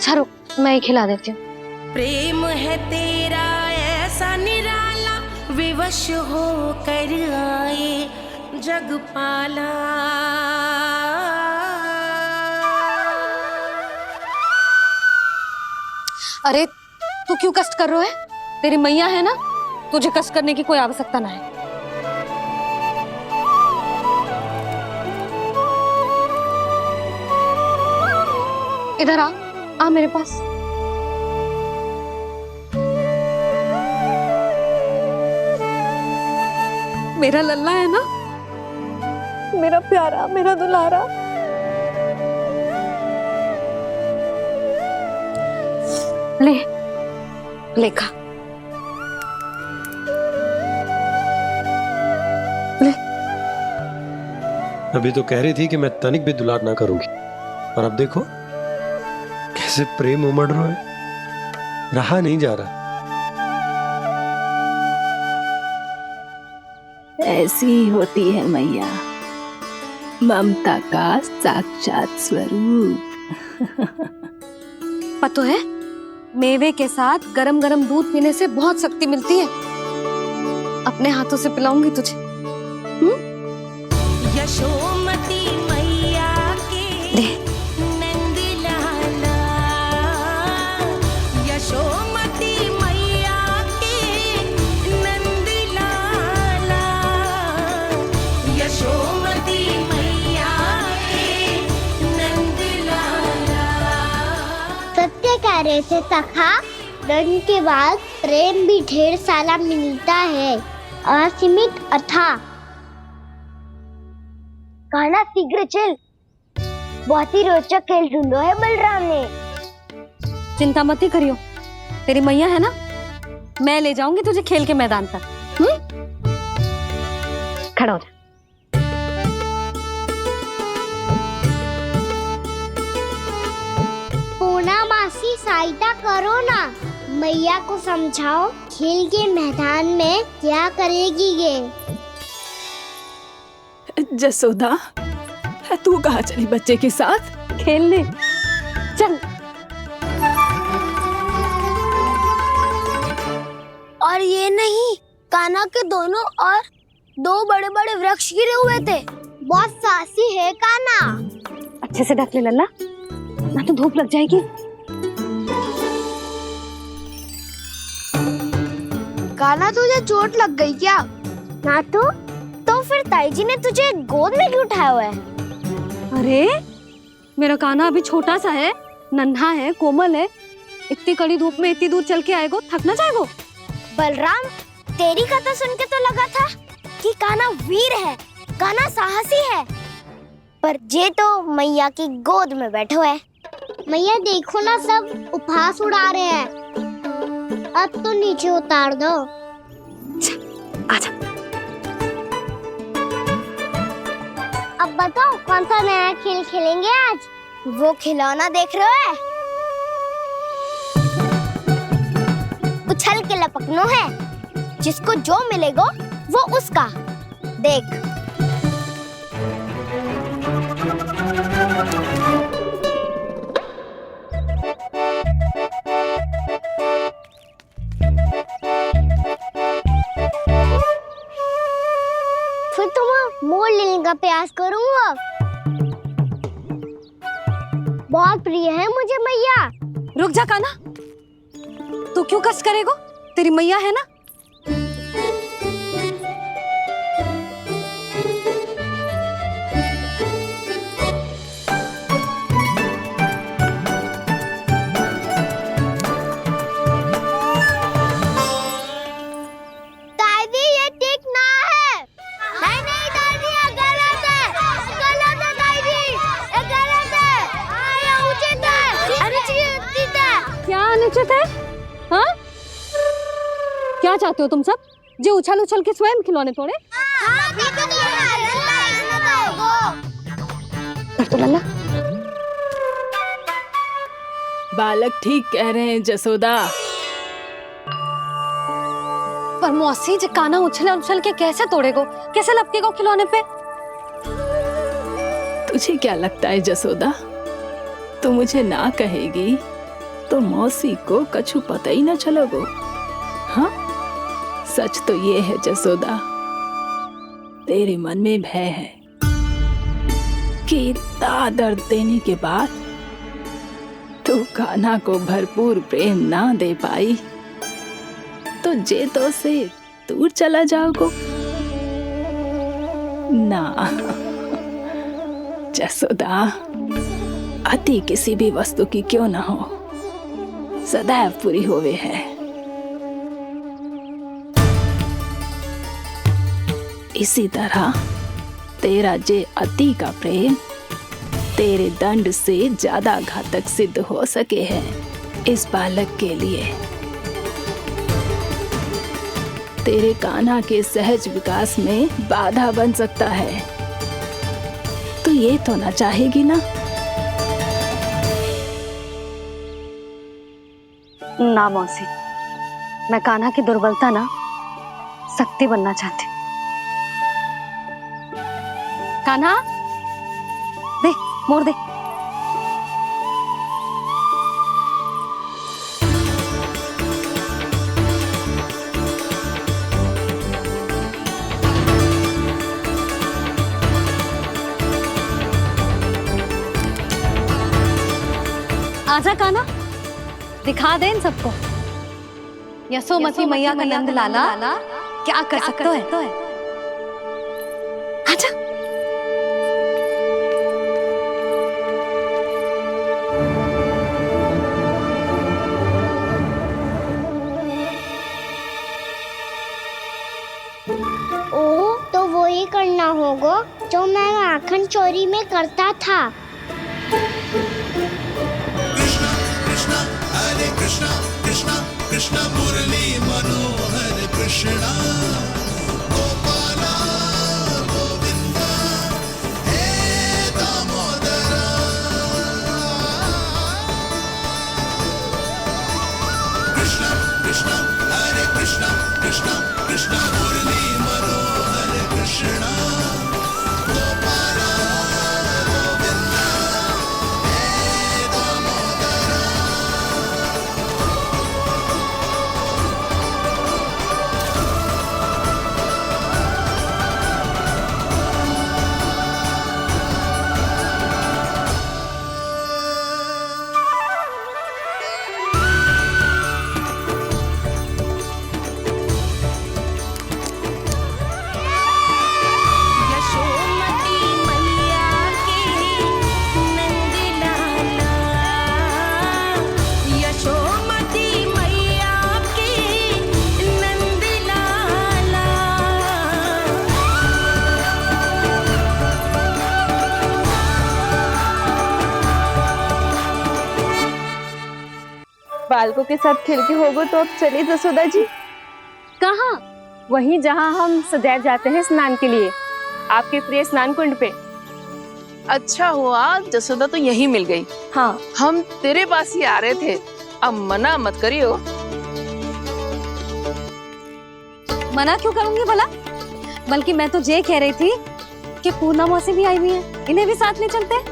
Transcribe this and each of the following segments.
अच्छा रुक, मैं ही खिला देती हूँ। प्रेम है तेरा ऐसा निराला, विवश हो कर आए जग पाला। अरे तू क्यों कष्ट कर रहा है? तेरी मैया है ना, तुझे कष्ट करने की कोई आवश्यकता ना है। इधर आ मेरे पास। मेरा लल्ला है ना, मेरा प्यारा, मेरा दुलारा। ले ले खा, ले। अभी तो कह रही थी कि मैं तनिक भी दुलार ना करूंगी, और अब देखो कैसे प्रेम उमड़ रहा है, रहा नहीं जा रहा। ऐसी ही होती है मैया, ममता का साक्षात स्वरूप। पता है, मेवे के साथ गरम गरम दूध पीने से बहुत शक्ति मिलती है। अपने हाथों से पिलाऊंगी तुझे। यशोमती मैया के नंद लाला, यशोमती मैया के नंद लाला, यशोमती मैया के नंद लाला। सत्य कह रहे थे सखा, धन के बाद प्रेम भी ढेर सारा मिलता है, असीमित अथाह। गाना शीघ्र चल, बहुत ही रोचक खेल ढूंढो है बलराम ने। चिंता मत ही करियो, तेरी मैया है ना, मैं ले जाऊंगी तुझे खेल के मैदान पर। खड़ा हो जा। पूना मासी सहायता करो ना, मैया को समझाओ खेल के मैदान में क्या करेगी ये। जसोदा, तू कहाँ चली बच्चे के साथ? खेलने चल। और ये नहीं, कान्हा के दोनों और दो बड़े बड़े वृक्ष गिरे हुए थे। बहुत साहसी है कान्हा। अच्छे से ढक ले लल्ला, ना तो धूप लग जाएगी। कान्हा तुझे चोट लग गई क्या? ना तो फिर ताई जी ने तुझे गोद में क्यों उठाया हुआ है? अरे मेरा कान्हा अभी छोटा सा है, नन्हा है, कोमल है। इतनी कड़ी धूप में इतनी दूर चल के आएगा, थक ना जाएगा। बलराम, तेरी कथा सुन के तो लगा था कि कान्हा वीर है, कान्हा साहसी है, पर जे तो मैया की गोद में बैठे हुए है। मैया देखो ना, सब उपहास उड़ा रहे हैं। अब तो नीचे उतार दो। आजा। अब बताओ कौन सा नया खेल खेलेंगे आज? वो खिलौना देख रहे हो? उछल के लपकनो है, जिसको जो मिलेगा वो उसका। देख। फिर तुम मोड़ लेने का प्रयास करूंगा। बहुत प्रिय है मुझे मैया। रुक जा कान्हा, तू क्यों कष्ट करेगा? तेरी मैया है ना। दादी ये ठीक ना है। नहीं नहीं दादी, ये गलत है, गलत है दादी, ये गलत है, ये उचित है, अनुचित है। क्या अनुचित है? हाँ, क्या चाहते हो तुम सब? जो उछल उछल के स्वयं खिलौने तोड़े? हाँ, भी तो तो लल्ला, बालक ठीक कह रहे हैं जसोदा। पर मौसी, जो कान्हा उछल उछल के कैसे तोड़ेगो, कैसे लपकेगो खिलौने पे? तुझे क्या लगता है जसोदा, तू मुझे ना कहेगी तो मौसी को कछु पता ही न चलोगो। हाँ, सच तो ये है जसोदा, तेरे मन में भय है कि इतना दर्द देने के बाद तू कान्हा को भरपूर प्रेम ना दे पाई तो जे तो से दूर चला जाओगो ना। जसोदा, अति किसी भी वस्तु की क्यों ना हो, सदैव पूरी होवे है। इसी तरह तेरा जे अति का प्रेम तेरे दंड से ज्यादा घातक सिद्ध हो सके है इस बालक के लिए। तेरे कान्हा के सहज विकास में बाधा बन सकता है, तो ये तो ना चाहेगी ना? ना मौसी, मैं कान्हा की दुर्बलता ना शक्ति बनना चाहती हूँ। कान्हा, दे मोड़ दे। आजा कान्हा, दिखा दे इन सबको यशोमती मैया का नंद लाला क्या कर सकता है। आजा। ओ, तो वो ही करना होगा जो मैं माखन चोरी में करता था। कृष्ण मुरली मनोहर कृष्णा गोपाला गोविंदा हे दामोदरा। कृष्ण कृष्ण हरे कृष्ण कृष्ण कृष्ण मुरली मनोहर कृष्णा गोपाला गोविंदा हे दामोदरा। यशोमती मैया के नंद लाला, यशोमती मैया के नंद लाला। बालकों के साथ खेल के होगो तो अब चलिए जसोदा जी। कहाँ? वहीं जहाँ हम सदैव जाते हैं स्नान के लिए, आपके प्रिय स्नान कुंड पे। अच्छा हुआ जसोदा तो यही मिल गई। हाँ, हम तेरे पास ही आ रहे थे, अब मना मत करियो। मना क्यों करूंगी भला? बल्कि मैं तो ये कह रही थी कि पूर्णा मौसी भी आई हुई है, इन्हें भी साथ में चलते हैं।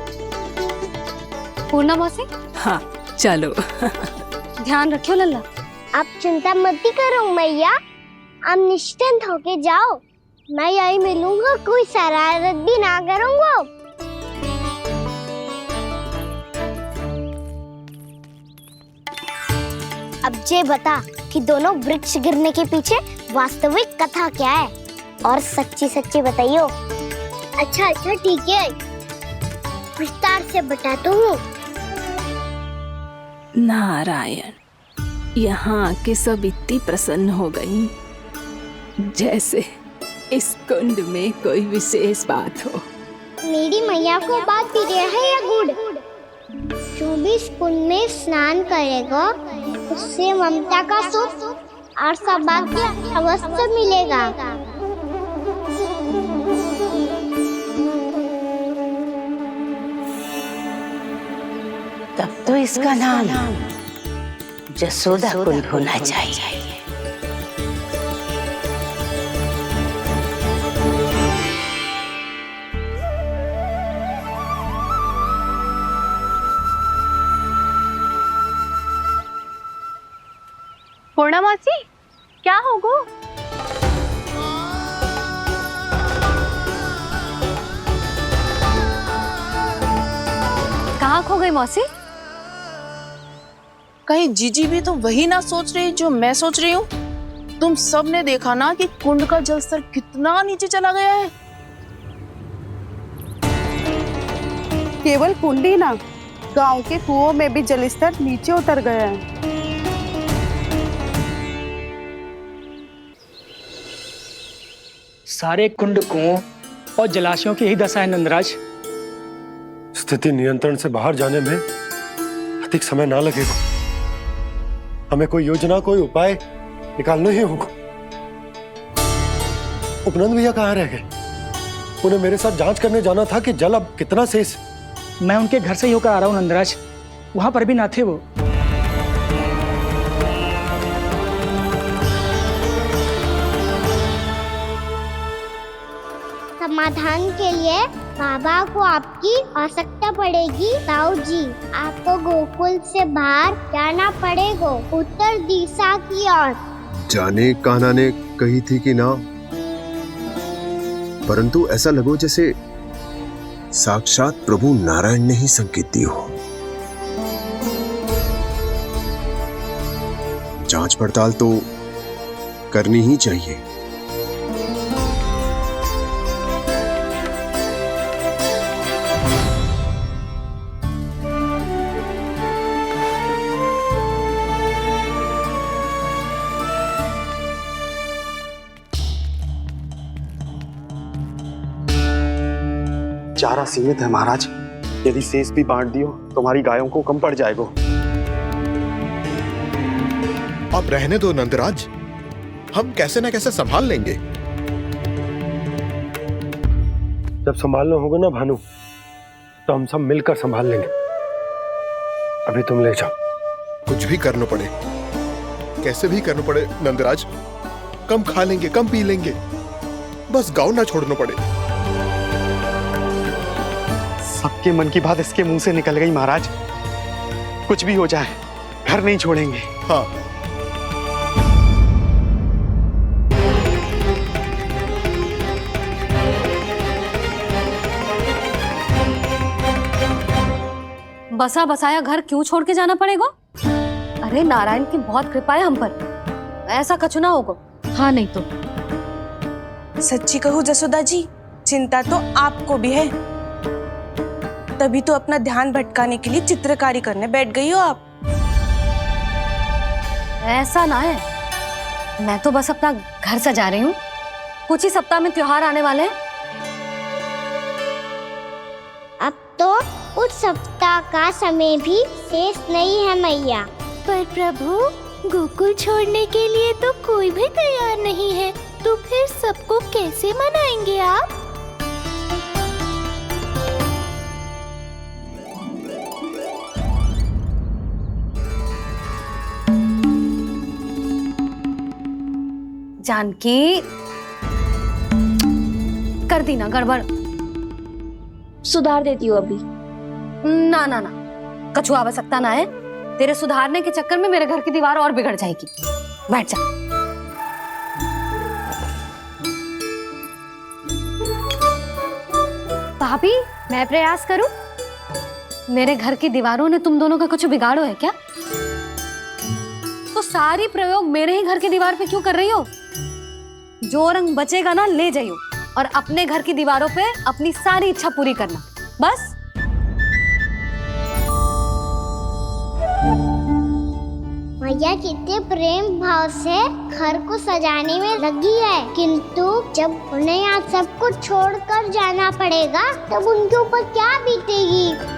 पूर्णा मौसी, हाँ चलो। ध्यान रखियो लल्ला। आप चिंता मत करो मैया, आप निश्चिंत होके जाओ, मैं यही मिलूंगा, कोई शरारत भी ना करूंगा। अब ये बता कि दोनों वृक्ष गिरने के पीछे वास्तविक कथा क्या है, और सच्ची सच्ची बताइयो। अच्छा अच्छा ठीक है, विस्तार से बताता हूँ। नारायण, यहाँ के सब इतनी प्रसन्न हो गई जैसे इस कुंड में कोई विशेष बात हो। मेरी मैया को बात प्रिय है या गुड़? जो भी इस कुंड में स्नान करेगा उससे ममता का सुख और सौभाग्य अवश्य मिलेगा। तब तो इसका नाम जसोदा कुंड होना चाहिए। पूर्णा मौसी क्या होगो? कहाँ खो गई मौसी? कहीं जीजी भी तो वही ना सोच रही जो मैं सोच रही हूँ। तुम सब ने देखा ना कि कुंड का जलस्तर कितना नीचे चला गया है। केवल कुंड ही ना, गांव के कुओं में भी जलस्तर नीचे उतर गया है। सारे कुंड कुओं और जलाशयों की ही दशा है नंदराज। स्थिति नियंत्रण से बाहर जाने में अधिक समय ना लगेगा। हमें कोई योजना, कोई उपाय निकालना ही होगा। उपनंद भैया कहाँ रह गए? उन्हें मेरे साथ जांच करने जाना था कि जल अब कितना शेष। मैं उनके घर से ही होकर आ रहा हूँ नंदराज, वहां पर भी ना थे वो। समाधान के लिए बाबा को आपकी आवश्यकता पड़ेगी। ताऊ जी, आपको गोकुल से बाहर जाना पड़ेगा, उत्तर दिशा की ओर। जाने कान्हा ने कही थी कि ना, परंतु ऐसा लगो जैसे साक्षात प्रभु नारायण ने ही संकेत दी हो। जांच पड़ताल तो करनी ही चाहिए। चारा सीमित है महाराज, यदि शेष भी बांट दियो तो हमारी गायों को कम पड़ जाएगा। अब रहने दो नंदराज, हम कैसे न कैसे संभाल लेंगे। जब संभालना होगा ना भानु, तो हम सब मिलकर संभाल लेंगे। अभी तुम ले जाओ। कुछ भी करना पड़े, कैसे भी करना पड़े नंदराज, कम खा लेंगे, कम पी लेंगे, बस गाँव ना छोड़ना पड़े। सबके मन की बात इसके मुंह से निकल गई महाराज। कुछ भी हो जाए, घर नहीं छोड़ेंगे। हाँ, बसा बसाया घर क्यों छोड़ के जाना पड़ेगा? अरे नारायण की बहुत कृपा है हम पर, ऐसा कछु ना होगा। हाँ नहीं तो सच्ची कहूँ जसोदा जी, चिंता तो आपको भी है, तभी तो अपना ध्यान भटकाने के लिए चित्रकारी करने बैठ गई हो आप। ऐसा ना है, मैं तो बस अपना घर सजा रही हूँ। कुछ ही सप्ताह में त्योहार आने वाले हैं। अब तो उस सप्ताह का समय भी शेष नहीं है मैया। पर प्रभु, गोकुल छोड़ने के लिए तो कोई भी तैयार नहीं है, तो फिर सबको कैसे मनाएंगे आप? जानकी, कर दी ना गड़बड़। सुधार देती हूँ अभी। ना ना ना, कछु आवश्यकता ना है। तेरे सुधारने के चक्कर में मेरे घर की दीवार और बिगड़ जाएगी। बैठ जा। भाभी, मैं प्रयास करूं? मेरे घर की दीवारों ने तुम दोनों का कुछ बिगाड़ो है क्या? तो सारी प्रयोग मेरे ही घर की दीवार पे क्यों कर रही हो? जो रंग बचेगा ना ले जाइयो, और अपने घर की दीवारों पे अपनी सारी इच्छा पूरी करना, बस। मैया कितने प्रेम भाव से घर को सजाने में लगी है, किंतु जब उन्हें यहाँ सब कुछ छोड़कर जाना पड़ेगा तब उनके ऊपर क्या बीतेगी?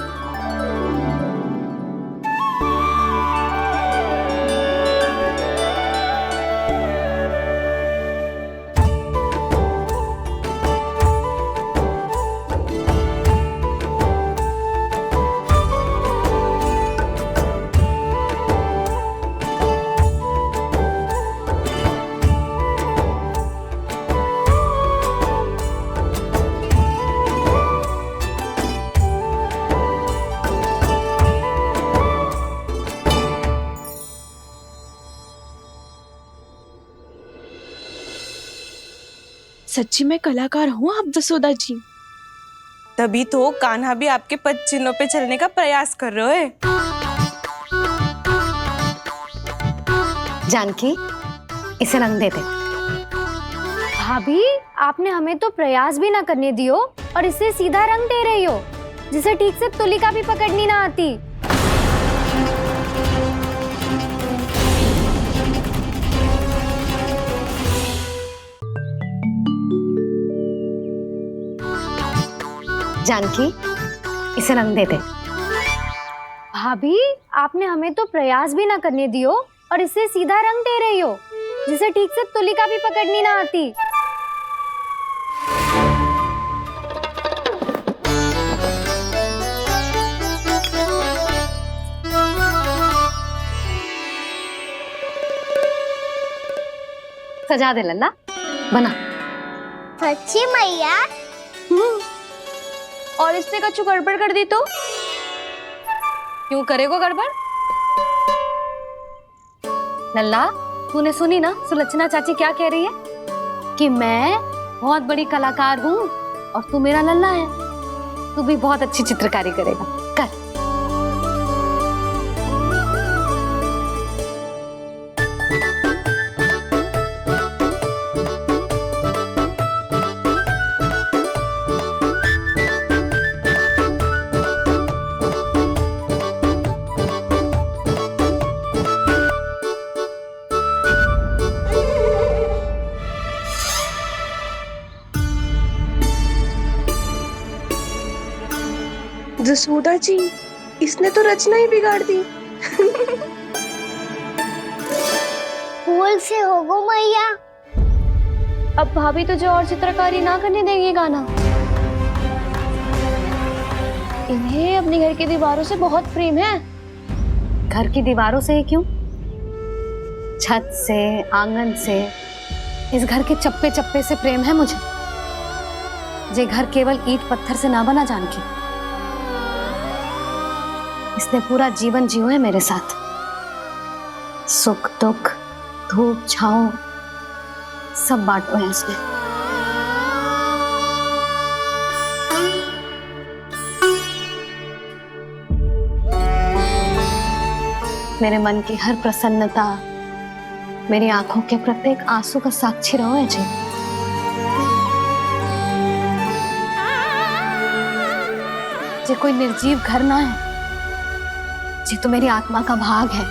सच्ची में कलाकार हूँ आप जसोदा जी। तभी तो कान्हा भी आपके पद चिन्हों पे चलने का प्रयास कर रहे है। जानकी, इसे रंग दे दे। भाभी, आपने हमें तो प्रयास भी ना करने दियो और इसे सीधा रंग दे रही हो, जिसे ठीक से तुलिका भी पकड़नी ना आती। जानकी, इसे रंग दे दे। भाभी, आपने हमें तो प्रयास भी ना करने दियो और इसे सीधा रंग दे रही हो, जिसे ठीक से तुलिका भी पकड़नी ना आती। सजा दे लल्ला, बना। सच्ची मैया? और इसने कछु गड़बड़ कर दी तो? क्यों करेगो गड़बड़? लल्ला, तूने सुनी ना सुलक्षणा चाची क्या कह रही है? कि मैं बहुत बड़ी कलाकार हूँ और तू मेरा लल्ला है। तू भी बहुत अच्छी चित्रकारी करेगा, कर। जसोदा जी, इसने तो रचना ही बिगाड़ दी। फूल से होगो मैया। अब भाभी तुझे और चित्रकारी ना करने देंगे गाना। इन्हें अपने घर की दीवारों से बहुत प्रेम है। घर की दीवारों से ही क्यों? छत से, आंगन से, इस घर के चप्पे चप्पे से प्रेम है मुझे। ये घर केवल ईंट पत्थर से ना बना जानकी। इसने पूरा जीवन जियो है मेरे साथ। सुख दुख, धूप छांव सब बांटो है इसने। मेरे मन की हर प्रसन्नता, मेरी आंखों के प्रत्येक आंसू का साक्षी रहो है जी। ये कोई निर्जीव घर ना है, ये तो मेरी आत्मा का भाग है।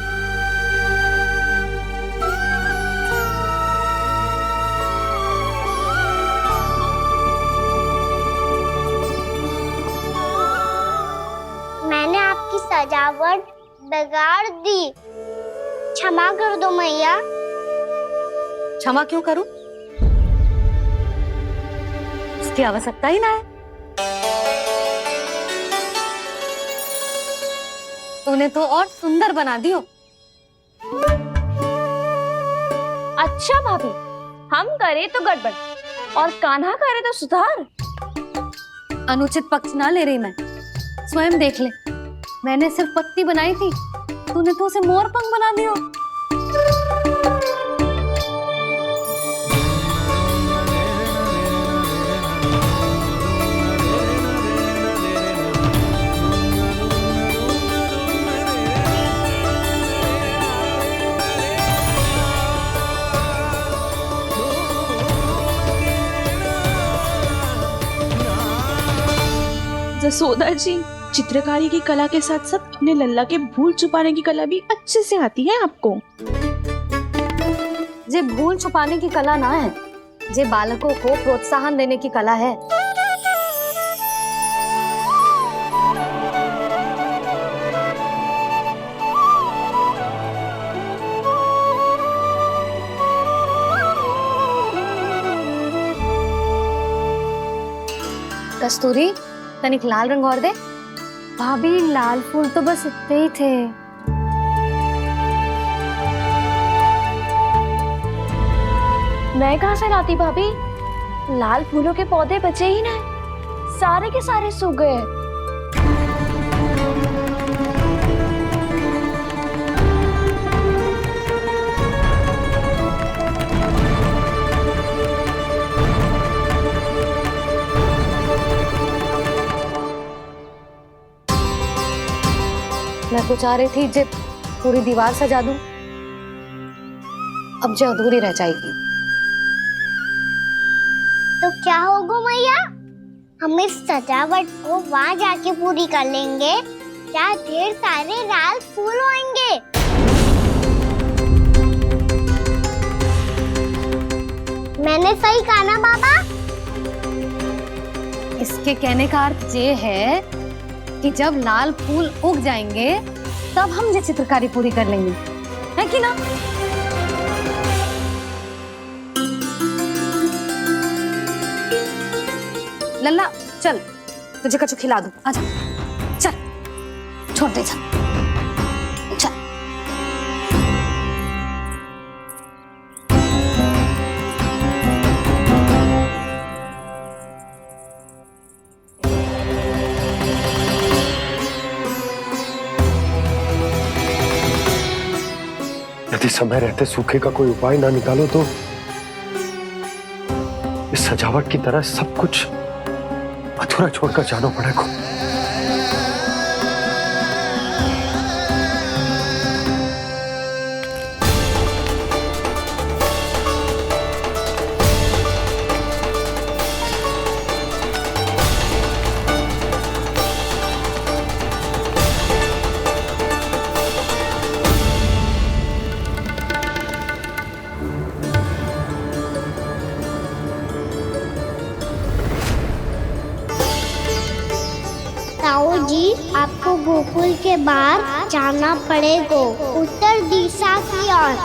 मैंने आपकी सजावट बिगाड़ दी, क्षमा कर दो मैया। क्षमा क्यों करूं? इसकी आवश्यकता ही ना है। तूने तो और सुंदर बना दियो। अच्छा भाभी, हम करे तो गड़बड़ और कान्हा करे तो सुधार। अनुचित पक्ष ना ले रही मैं, स्वयं देख ले। मैंने सिर्फ पत्ती बनाई थी, तूने तो उसे मोर पंख बना दियो। जसोदा जी, चित्रकारी की कला के साथ साथ अपने लल्ला के भूल छुपाने की कला भी अच्छे से आती है आपको। ये भूल छुपाने की कला ना है, ये बालकों को प्रोत्साहन देने की कला है। कस्तूरी, तनिक लाल रंग और दे। भाभी, लाल फूल तो बस इतने ही थे। मैं कहाँ से लाती भाभी? लाल फूलों के पौधे बचे ही ना, सारे के सारे सूख गए। मैं तो चाह रही थी जे पूरी दीवार सजा दूं, अब जो अधूरी रह जाएगी। तो क्या होगा मैया, हम इस सजावट को वहाँ जाके पूरी कर लेंगे जहाँ ढेर सारे लाल फूल होंगे। मैंने सही कहा ना बाबा? इसके कहने का अर्थ ये है कि जब लाल फूल उग जाएंगे तब हम ये चित्रकारी पूरी कर लेंगे, है कि ना? लल्ला चल, तुझे कछु खिला दूं, आजा, चल, छोड़ दे, चल। यदि समय रहते सूखे का कोई उपाय ना निकालो तो इस सजावट की तरह सब कुछ अधूरा छोड़कर जाना पड़ेगा। ताऊ जी, आपको गोकुल के बाहर जाना पड़ेगा, उत्तर दिशा की ओर।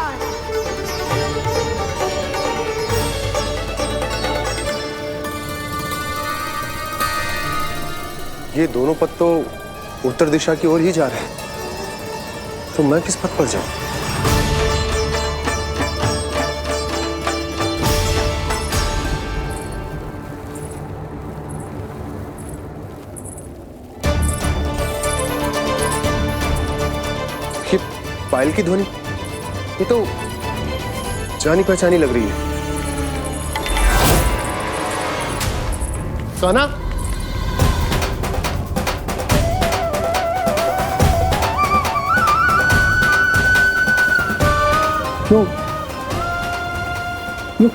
ये दोनों पथ तो उत्तर दिशा की ओर ही जा रहे हैं, तो मैं किस पथ पर जाऊं? ये पायल की ध्वनि, ये तो जानी पहचानी लग रही है। कान्हा, क्यों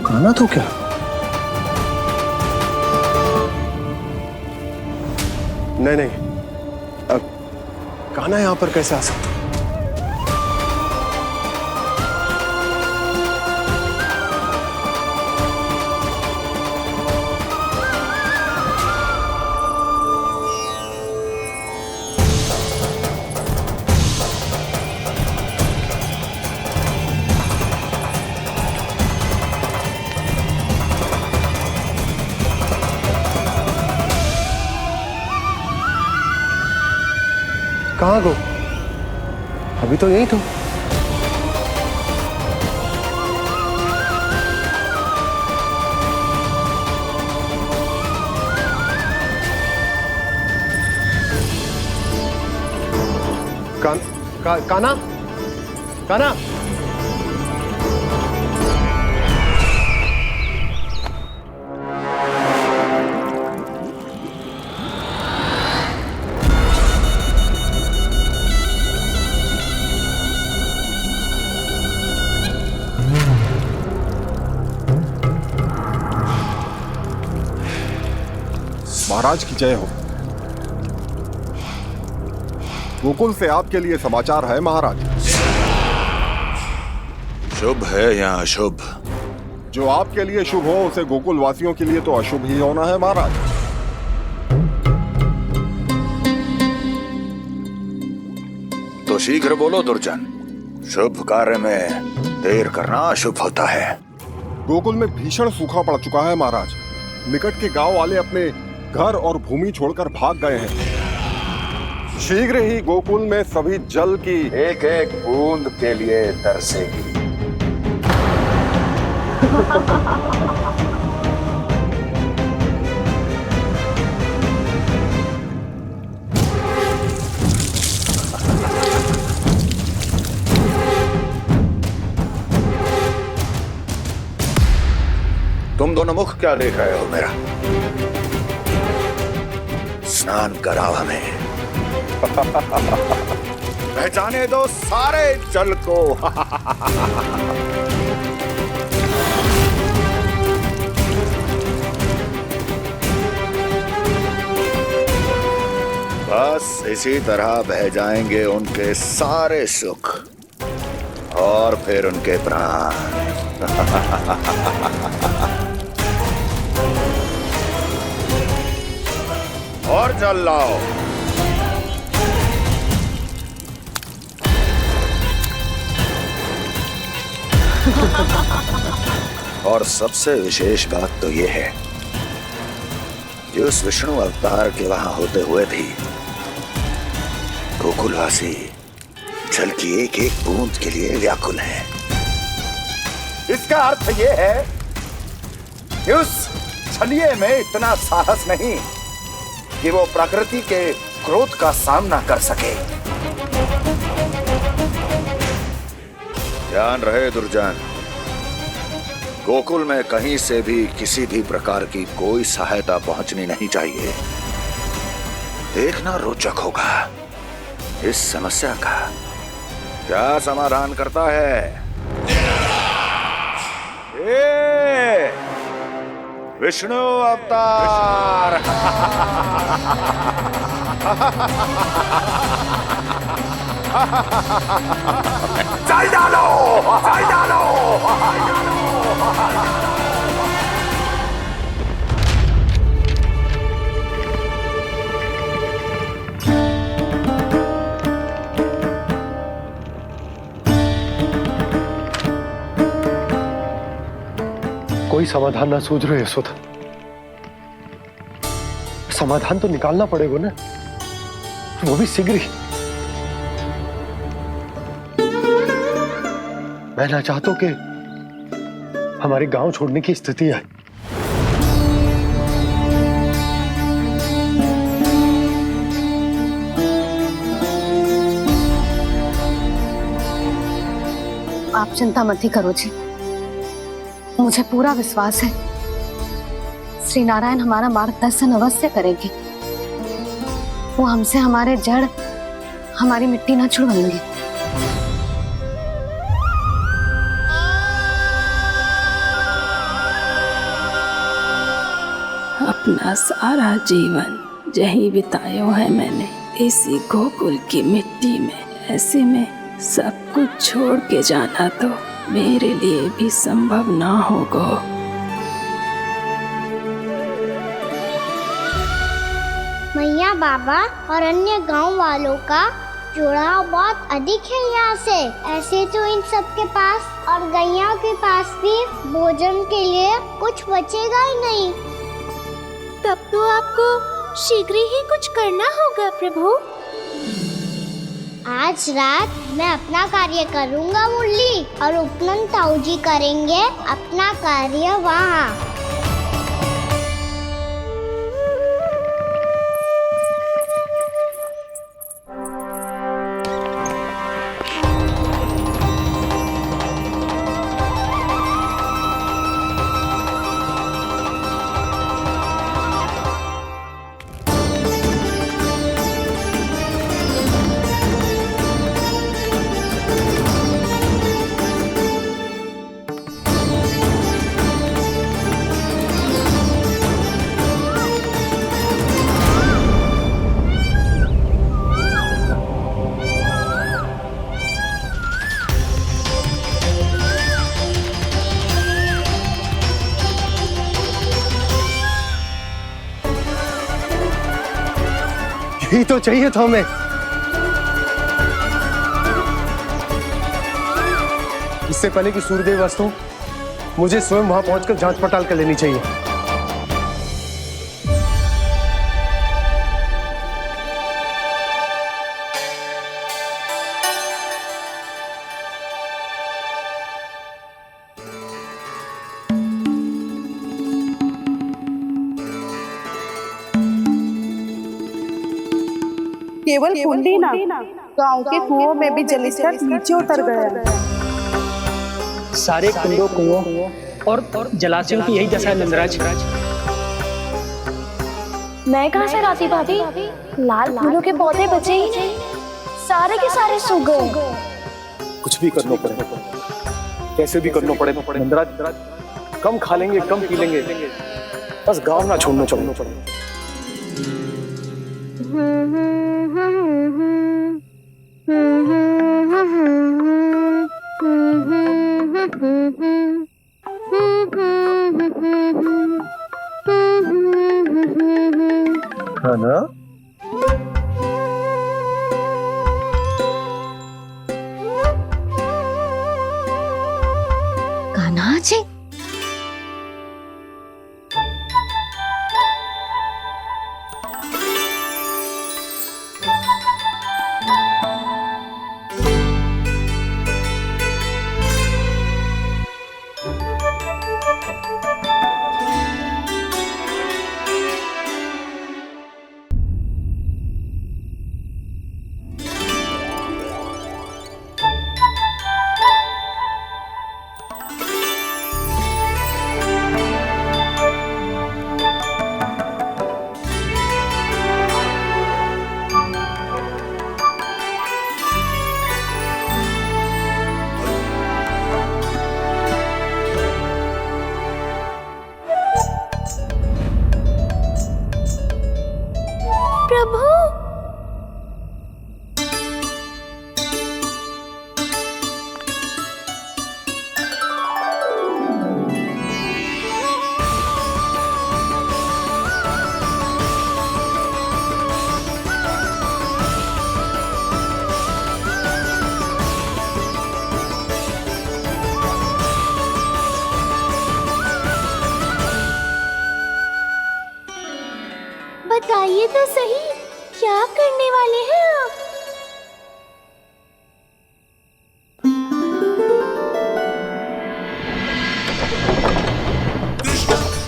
कान्हा तो क्या? नहीं, अब कान्हा यहां पर कैसे आ सकता? कहाँ गो? अभी तो यही तो। कान्हा, कान्हा, महाराज की जय हो। गोकुल से आपके लिए समाचार है महाराज। शुभ है या अशुभ? जो आपके लिए शुभ हो उसे गोकुल वासियों के लिए तो अशुभ ही होना है महाराज। तो शीघ्र बोलो दुर्जन, शुभ कार्य में देर करना अशुभ होता है। गोकुल में भीषण सूखा पड़ चुका है महाराज। निकट के गांव वाले अपने घर और भूमि छोड़कर भाग गए हैं। शीघ्र ही गोकुल में सभी जल की एक एक बूंद के लिए तरसेगी। तुम दोनों मुख क्या देख रहे हो मेरा? स्नान कराओ हमें। जाने दो सारे जल को। बस इसी तरह बह जाएंगे उनके सारे सुख और फिर उनके प्राण। और जल लाओ। और सबसे विशेष बात तो यह है कि उस विष्णु अवतार के वहां होते हुए भी गोकुलवासी जल की एक एक बूंद के लिए व्याकुल है। इसका अर्थ यह है कि उस छलिए में इतना साहस नहीं कि वो प्रकृति के क्रोध का सामना कर सके। ध्यान रहे दुर्जन, गोकुल में कहीं से भी किसी भी प्रकार की कोई सहायता पहुंचनी नहीं चाहिए। देखना रोचक होगा इस समस्या का क्या समाधान करता है। ए, विष्णु अवतार। जल डालो, जल डालो। कोई समाधान ना सूझ रहे यशोदा। समाधान तो निकालना पड़ेगा ना, वो भी शीघ्र ही। मैं ना चाहता कि हमारे गांव छोड़ने की स्थिति आए। आप चिंता मत ही करो जी, मुझे पूरा विश्वास है श्री नारायण हमारा मार्गदर्शन अवश्य करेंगे। वो हमसे हमारे जड़, हमारी मिट्टी ना छुड़वाएंगे। अपना सारा जीवन यही बिताया है मैंने, इसी गोकुल की मिट्टी में। ऐसे में सब कुछ छोड़ के जाना तो मेरे लिए भी संभव ना होगा। मैया, बाबा और अन्य गांव वालों का जुड़ाव बहुत अधिक है यहाँ से। ऐसे तो इन सब के पास और गैया के पास भी भोजन के लिए कुछ बचेगा ही नहीं। तब तो आपको शीघ्र ही कुछ करना होगा प्रभु। आज रात मैं अपना कार्य करूँगा मुरली, और उपनंद ताऊ जी करेंगे अपना कार्य वहाँ। यही तो चाहिए था हमें। इससे पहले कि सूर्यदेव अस्त, मुझे स्वयं वहां पहुंचकर जांच पड़ताल कर लेनी चाहिए। केवल कुंडी ना, गांव के कुओं में भी जलस्तर नीचे उतर गया है। सारे कुंडों, कुओं और जलाशयों की यही दशा है नंदराज। मैं कहाँ से लाती भाभी? लाल फूलों के पौधे बचे ही नहीं। सारे के सारे सो गए। कुछ भी करना पड़े, कैसे भी करना पड़े नंदराज, कम खा लेंगे, कम पी लेंगे, बस गांव ना छोड़ना पड़े। हाँ ना? कान्हा जी, प्रभु, बताइए तो सही, क्या करने वाले हैं आप?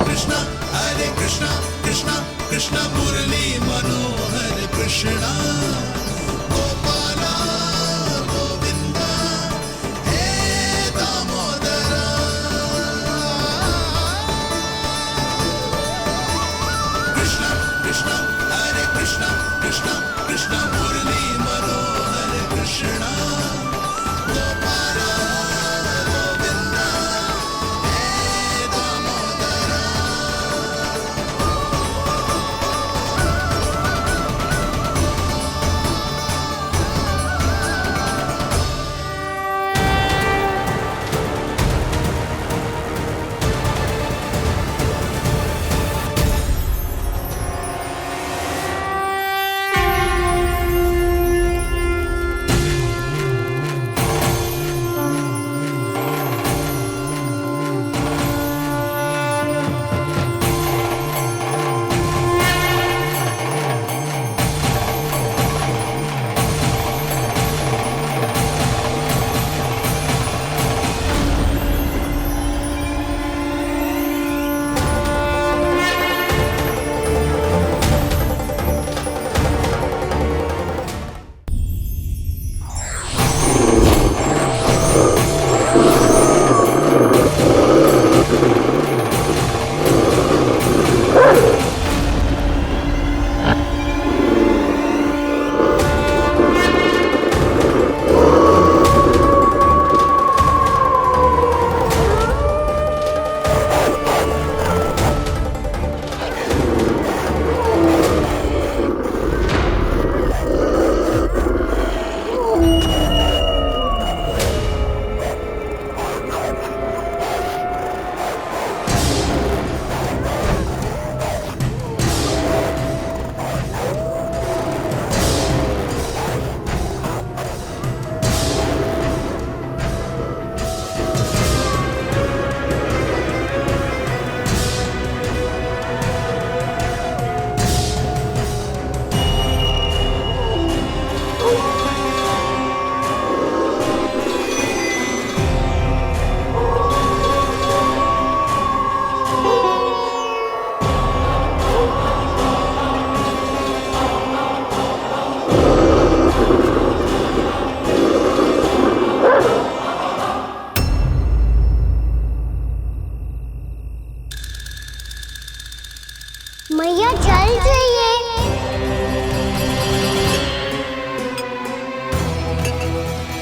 कृष्णा हरे कृष्णा कृष्णा कृष्णा मुरली मनोहर कृष्णा गोपाला गोविंदा हे दामोदरा। कृष्णा कृष्णा हरे कृष्णा कृष्णा कृष्णा मुरली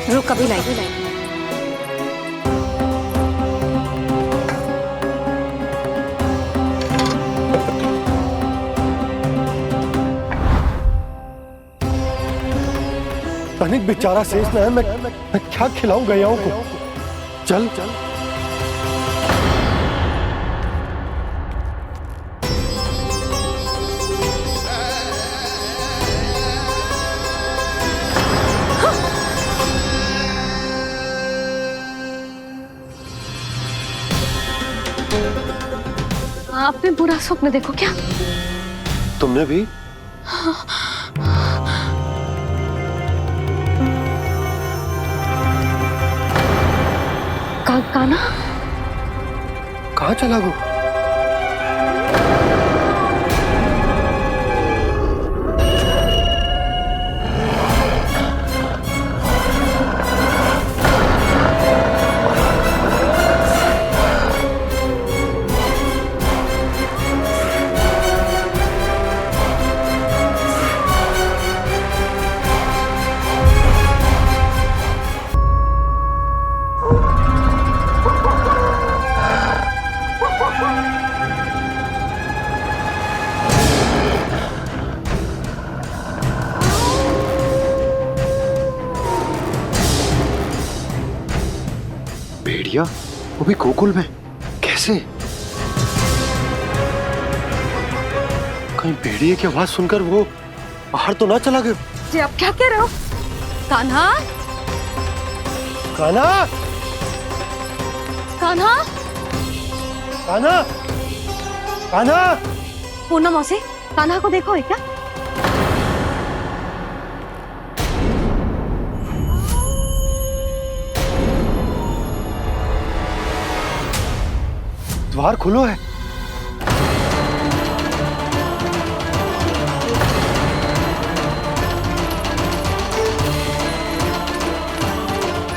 रुक कभी लाई। तनिक बेचारा शेष ना है, मैं क्या खिलाऊं गयाओं को। चल चल आपने बुरा स्वप्न देखो क्या? तुमने भी? काना कहाँ चला गो? भेड़िया वो भी गोकुल में कैसे? कहीं भेड़िए की आवाज सुनकर वो बाहर तो ना चला गया? जी आप क्या कह रहे हो? कान्हा, कान्हा, कान्हा, कान्हा, कान्हा। पूनम मौसी, कान्हा को देखो है क्या? द्वार खुलो है।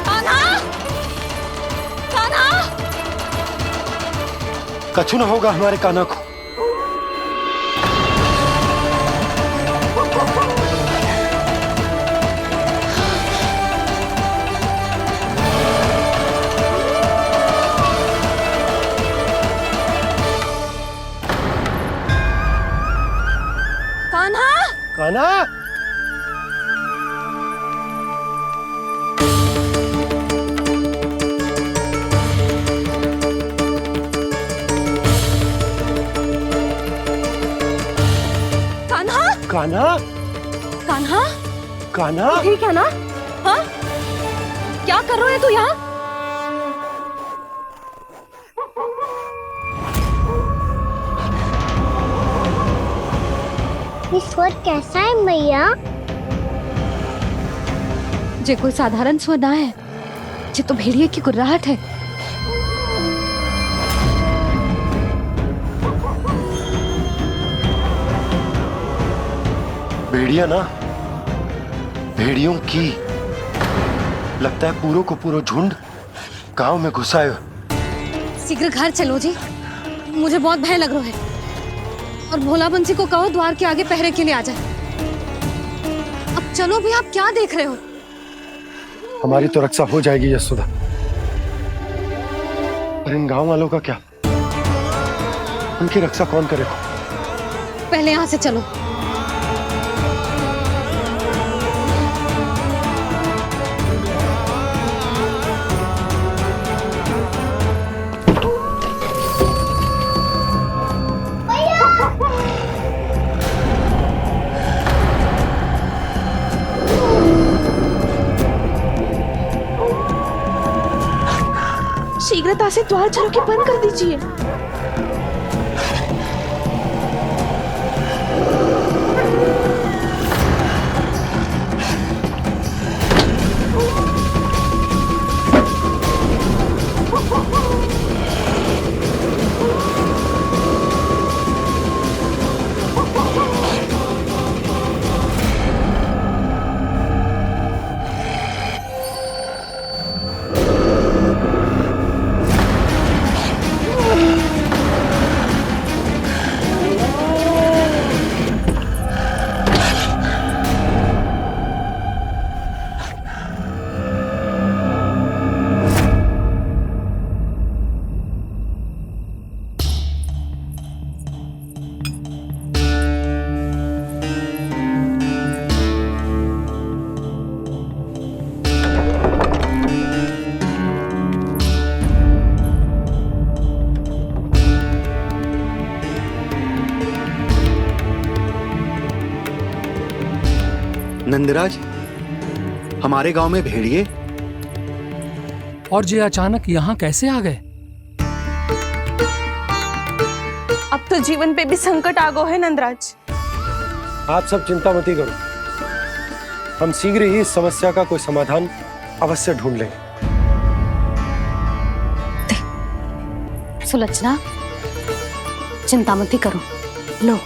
कान्हा, कान्हा, कछु न होगा हमारे कान्हा को। कान्हा, कान्हा, कान्हा, कान्हा, कान्हा, ठीक है ना? हाँ? क्या कर रहे हो तू यहाँ? स्वर कैसा है मैया? जे कोई साधारण स्वर ना है, जे तो भेड़िए की गुर्राहट है। भेड़िया ना, भेड़ियों की लगता है पूरों को पूरा झुंड गांव में घुसा है। शीघ्र घर चलो जी, मुझे बहुत भय लग रहा है। और भोला बंसी को कहो द्वार के आगे पहरे के लिए आ जाए। अब चलो भी, आप क्या देख रहे हो? हमारी तो रक्षा हो जाएगी यशोदा, पर इन गांव वालों का क्या? उनकी रक्षा कौन करेगा? पहले यहाँ से चलो। शीघ्रता से द्वार चलो के बंद कर दीजिए। नंदराज, हमारे गांव में भेड़िए? और ये अचानक यहाँ कैसे आ गए? अब तो जीवन पे भी संकट आ गो है नंदराज। आप सब चिंता मत करो, हम शीघ्र ही इस समस्या का कोई समाधान अवश्य ढूंढ लेंगे। सुलोचना, चिंता मत करो, लो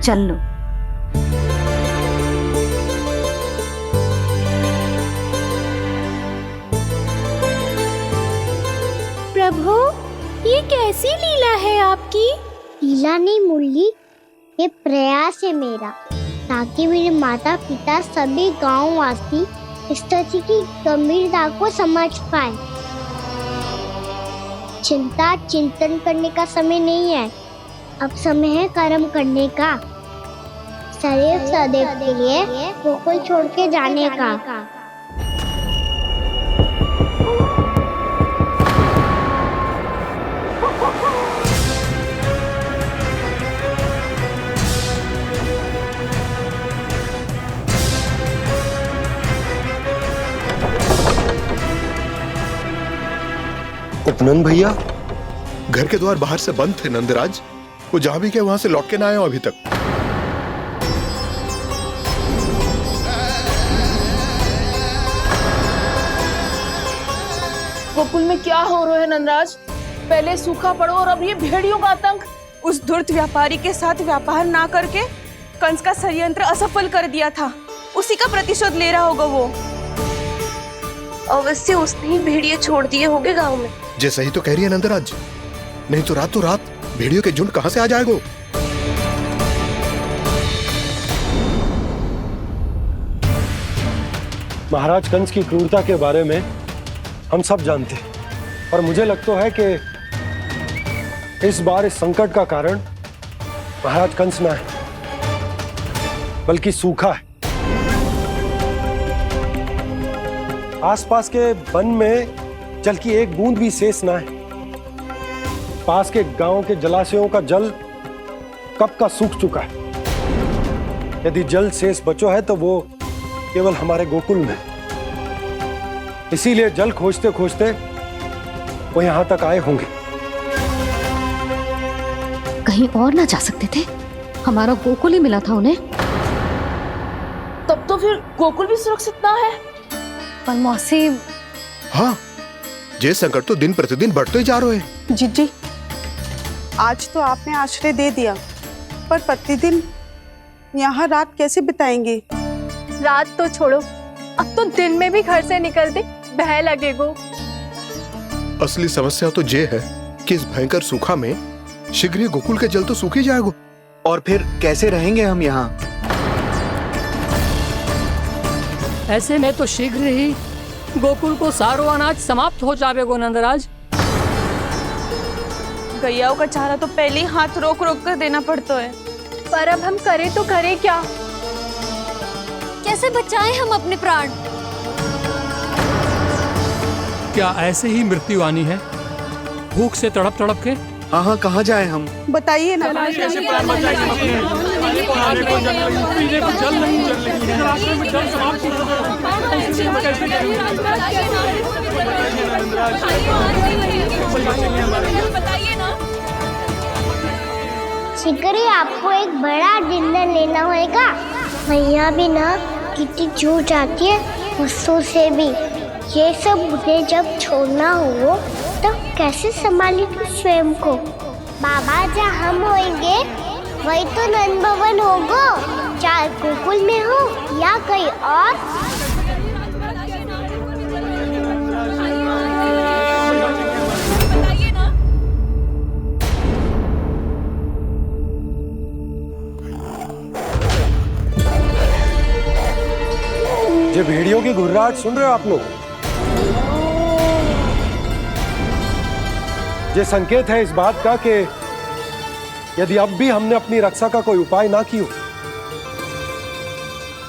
जल लो। प्रभु, ये कैसी लीला है आपकी? लीला नहीं मुरली, ये प्रयास है मेरा, ताकि मेरे माता पिता सभी गांव वासी स्थिति की गंभीरता को समझ पाए। चिंता चिंतन करने का समय नहीं है, अब समय है कर्म करने का, सदैव सदैव के लिए गोकुल छोड़ के जाने का। उपनंद भैया, घर के द्वार बाहर से बंद थे नंदराज, वो जहां भी गए वहां से लौट के ना आए हो अभी तक। गोकुल में क्या हो रहा है नंदराज? पहले सूखा पड़ो और अब ये भेड़ियों का आतंक। उस धूर्त व्यापारी के साथ व्यापार ना करके कंस का षड्यंत्र असफल कर दिया था, उसी का प्रतिशोध ले रहा होगा वो। अवश्य उसने ही भेड़िए छोड़ दिए होंगे गांव में। जैसा ही तो कह रही है नंदराज, नहीं तो रात भेड़ियों के झुंड कहां से आ जाएगा? महाराज कंस की क्रूरता के बारे में हम सब जानते हैं, और मुझे लगता है कि इस बार इस संकट का कारण महाराज कंस ना है, बल्कि सूखा है। आसपास के वन में जल की एक बूंद भी शेष ना है। पास के गांव के जलाशयों का जल कब का सूख चुका है। यदि जल शेष बचो है तो वो केवल हमारे गोकुल में। इसीलिए जल खोजते खोजते वो यहां तक आए होंगे। कहीं और ना जा सकते थे? हमारा गोकुल ही मिला था उन्हें। तब तो फिर गोकुल भी सुरक्षित ना है। पर मौसी, हाँ, ये संकट तो दिन प्रतिदिन बढ़ते ही जा रहे हैं। जीजी, आज तो आपने आश्रय दे दिया, पर प्रतिदिन यहाँ रात कैसे बिताएंगे? रात तो छोड़ो, अब तो दिन में भी घर से निकलते भय लगेगो। असली समस्या तो ये है कि इस भयंकर सूखा में शीघ्र ही गोकुल के जल तो सूख ही जाएगा। और फिर कैसे रहेंगे हम यहाँ? ऐसे में तो शीघ्र ही गोकुल को सारो अनाज समाप्त हो जाएगो नंदराज। गैयाओं का चारा तो पहले ही हाथ रोक रोक कर देना पड़ता है। पर अब हम करें तो करें क्या? कैसे बचाएं हम अपने प्राण? क्या ऐसे ही मृत्यु आनी है, भूख से तड़प तड़प के? हाँ, कहाँ जाए हम? बताइए ना। शीघ्र ही आपको एक बड़ा निर्णय लेना होगा। मैया भी ना कितनी जूझ जाती है गुस्सों से भी। ये सब मुझे जब छोड़ना हो तो कैसे संभालेंगे स्वयं को? बाबा जहाँ हम होंगे वही तो नंद भवन होगा, चाहे गोकुल में हो या कहीं और। ये भेड़ियों की घुर्राहट सुन रहे हो आप लोग? ये संकेत है इस बात का कि यदि अब भी हमने अपनी रक्षा का कोई उपाय ना किया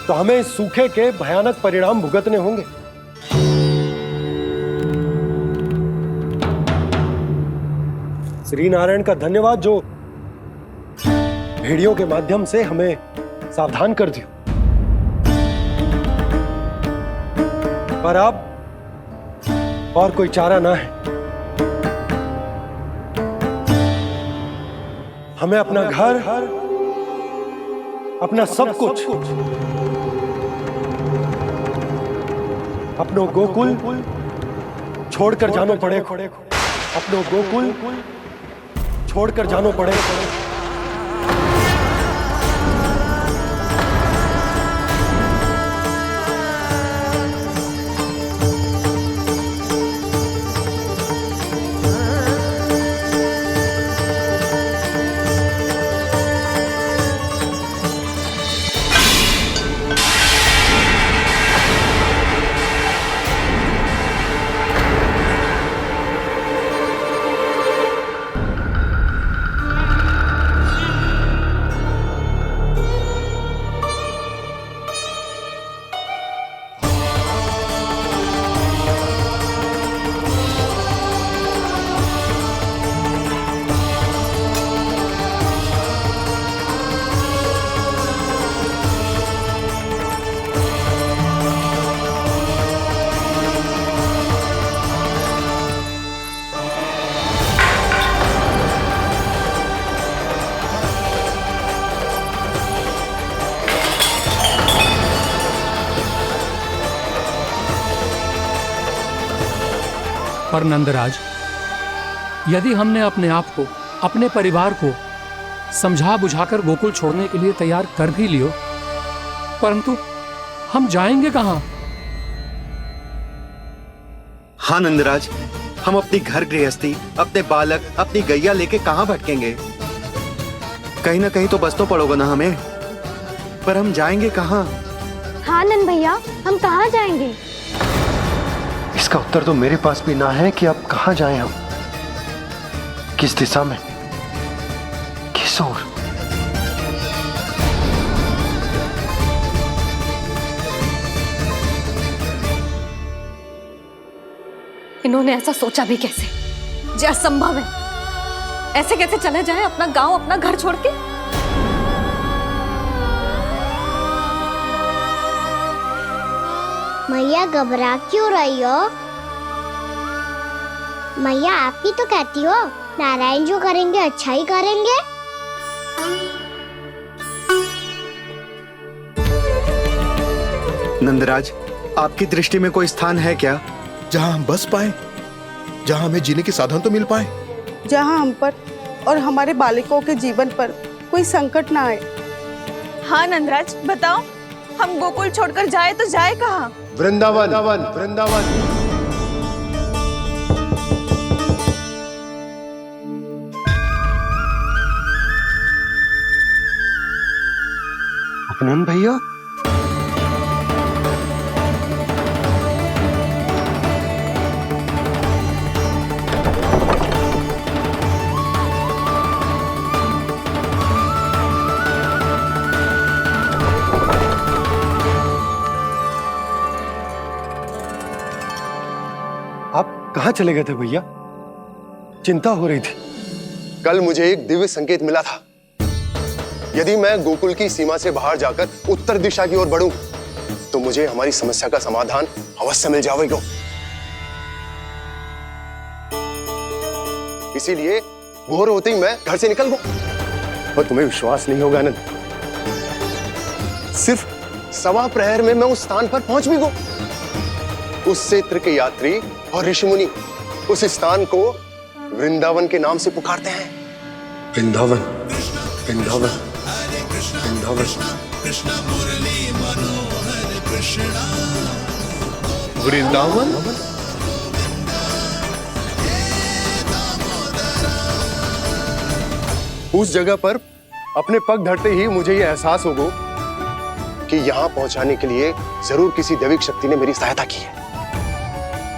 तो हमें इस सूखे के भयानक परिणाम भुगतने होंगे। श्री नारायण का धन्यवाद जो भेड़ियों के माध्यम से हमें सावधान कर दिया। पर अब और कोई चारा ना है। हमें अपना घर, अपना सब कुछ, अपनों गोकुल छोड़कर जानो पड़े। अपनों गोकुल छोड़कर जानो पड़े। पर नंदराज, यदि हमने अपने आप को, अपने परिवार को समझा बुझाकर गोकुल छोड़ने के लिए तैयार कर भी लियो, परंतु हम जाएंगे कहां? हाँ नंदराज, हम अपनी घर गृहस्थी, अपने बालक, अपनी गैया लेके कहां भटकेंगे? कहीं ना कहीं तो बस तो पड़ोगे ना हमें, पर हम जाएंगे कहां? हाँ नंद भैया, हम कहाँ जाएंगे? इसका उत्तर तो मेरे पास भी ना है कि अब कहां जाएं हम, किस दिशा में, किस ओर। इन्होंने ऐसा सोचा भी कैसे? जो असंभव है। ऐसे कैसे चले जाएं अपना गांव, अपना घर छोड़ के? मैया घबरा क्यों रही हो? मैया आप ही तो कहती हो नारायण जो करेंगे अच्छा ही करेंगे। नंदराज, आपकी दृष्टि में कोई स्थान है क्या जहां हम बस पाए, जहां हमें जीने के साधन तो मिल पाए, जहाँ हम पर और हमारे बालकों के जीवन पर कोई संकट ना आए? हाँ नंदराज, बताओ, हम गोकुल छोड़कर जाए तो जाए कहाँ? वृंदावन, वृंदावन। उपनंद भैया, कहां चले गए थे भैया? चिंता हो रही थी। कल मुझे एक दिव्य संकेत मिला था। यदि मैं गोकुल की सीमा से बाहर जाकर उत्तर दिशा की ओर बढ़ूं, तो मुझे हमारी समस्या का समाधान अवश्य मिल जाएगा। इसीलिए भोर होते ही मैं घर से निकल गया। और तुम्हें विश्वास नहीं होगा आनंद, सिर्फ सवा प्रहर में मैं उस स्थान पर पहुंच भी गया। उस क्षेत्र के यात्री और ऋषि मुनि उस स्थान को वृंदावन के नाम से पुकारते हैं। वृंदावन, वृंदावन, वृंदावन। कृष्ण मुरली मनोहर कृष्णा। वृंदावन? उस जगह पर अपने पग धरते ही मुझे यह एहसास होगा कि यहां पहुंचाने के लिए जरूर किसी दैविक शक्ति ने मेरी सहायता की है।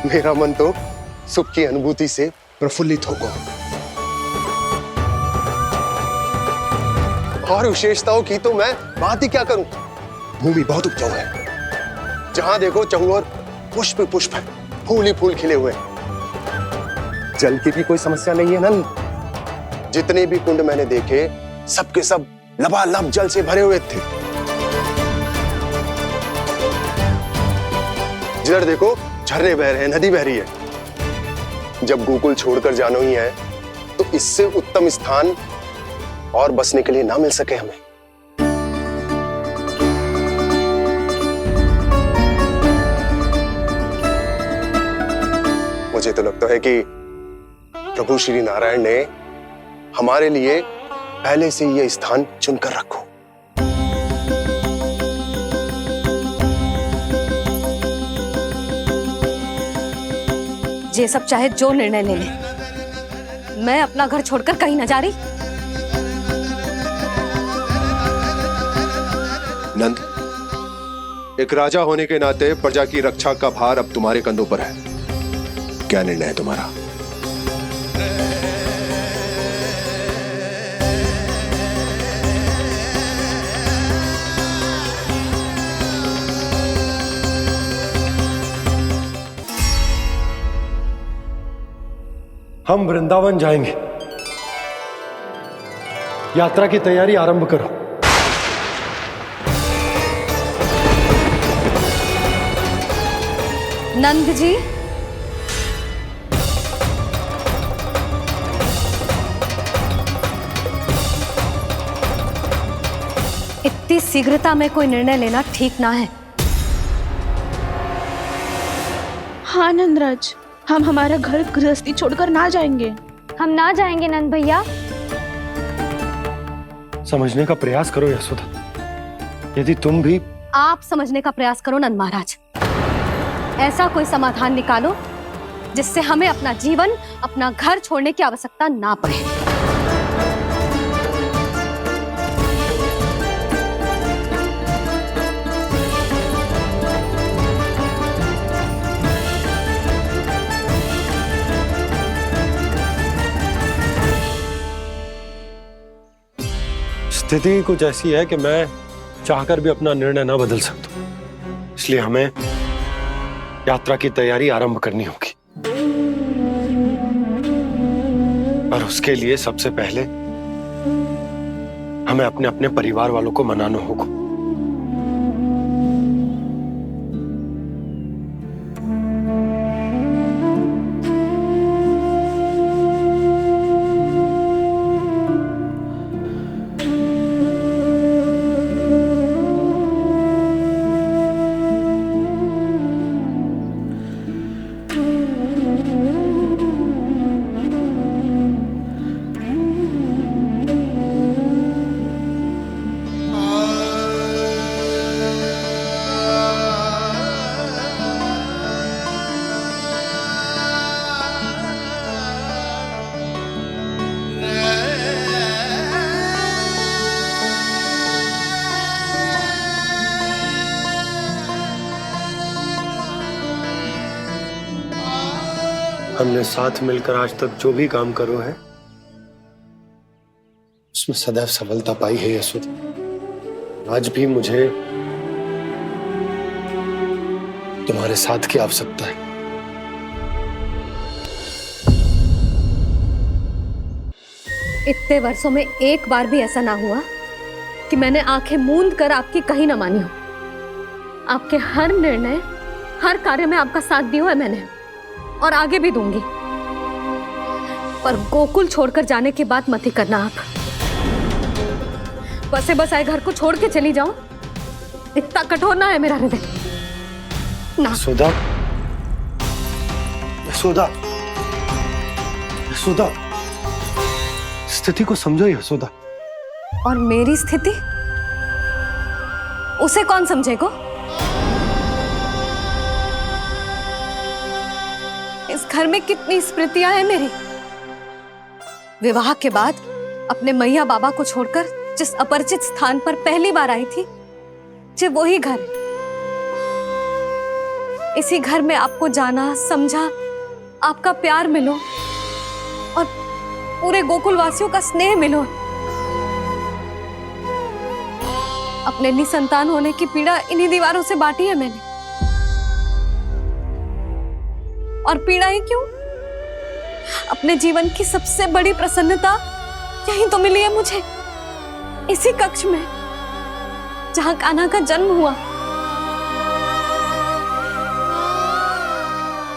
मेरा मन तो सुख की अनुभूति से प्रफुल्लित होगा। और विशेषताओं की तो मैं बात ही क्या करूं। भूमि बहुत उपजाऊ है, जहां देखो चहुओर पुष्प पुष्प है, फूल ही फूल खिले हुए हैं। जल की भी कोई समस्या नहीं है नंद। जितने भी कुंड मैंने देखे सबके सब लबालब जल से भरे हुए थे। जिधर देखो झरने बह रहे हैं, नदी बह रही है। जब गोकुल छोड़कर जाना ही है तो इससे उत्तम स्थान और बसने के लिए ना मिल सके हमें। मुझे तो लगता है कि प्रभु श्री नारायण ने हमारे लिए पहले से यह स्थान चुनकर रखो। ये सब चाहे जो निर्णय ले ले, मैं अपना घर छोड़कर कहीं न जा रही। नंद, एक राजा होने के नाते प्रजा की रक्षा का भार अब तुम्हारे कंधों पर है। क्या निर्णय है तुम्हारा? हम वृंदावन जाएंगे। यात्रा की तैयारी आरंभ करो। नंद जी, इतनी शीघ्रता में कोई निर्णय लेना ठीक ना है। हाँ नंदराज, हम हमारा घर गृहस्थी छोड़कर ना जाएंगे। हम ना जाएंगे नंद भैया। समझने का प्रयास करो यशोदा। यदि तुम भी आप समझने का प्रयास करो नंद महाराज। ऐसा कोई समाधान निकालो जिससे हमें अपना जीवन, अपना घर छोड़ने की आवश्यकता ना पड़े। स्थिति कुछ ऐसी है कि मैं चाहकर भी अपना निर्णय ना बदल सकता, इसलिए हमें यात्रा की तैयारी आरंभ करनी होगी। और उसके लिए सबसे पहले हमें अपने अपने परिवार वालों को मनाना होगा। हमने साथ मिलकर आज तक जो भी काम करो है उसमें सदैव सफलता पाई है यशोदा। आज भी मुझे तुम्हारे साथ की आवश्यकता है। इतने वर्षों में एक बार भी ऐसा ना हुआ कि मैंने आंखें मूंद कर आपकी कहीं ना मानी हो। आपके हर निर्णय, हर कार्य में आपका साथ दिया है मैंने, और आगे भी दूंगी। पर गोकुल छोड़कर जाने की बात मत ही करना आप। बसे बसाए घर को छोड़ के चली जाओ, इतना कठोर ना है मेरा हृदय ना। यशोदा, यशोदा, यशोदा, स्थिति को समझो यशोदा। और मेरी स्थिति उसे कौन समझेगा? इस घर में कितनी स्मृतियां हैं मेरी। विवाह के बाद अपने मैया बाबा को छोड़कर जिस अपरिचित स्थान पर पहली बार आई थी, ये वही घर है। इसी घर में आपको जाना, समझा, आपका प्यार मिलो और पूरे गोकुल वासियों का स्नेह मिलो। अपने निसंतान होने की पीड़ा इन्हीं दीवारों से बांटी है मैंने। और पीड़ा ही क्यों? अपने जीवन की सबसे बड़ी प्रसन्नता यहीं तो मिली है मुझे, इसी कक्ष में जहां कान्हा का जन्म हुआ।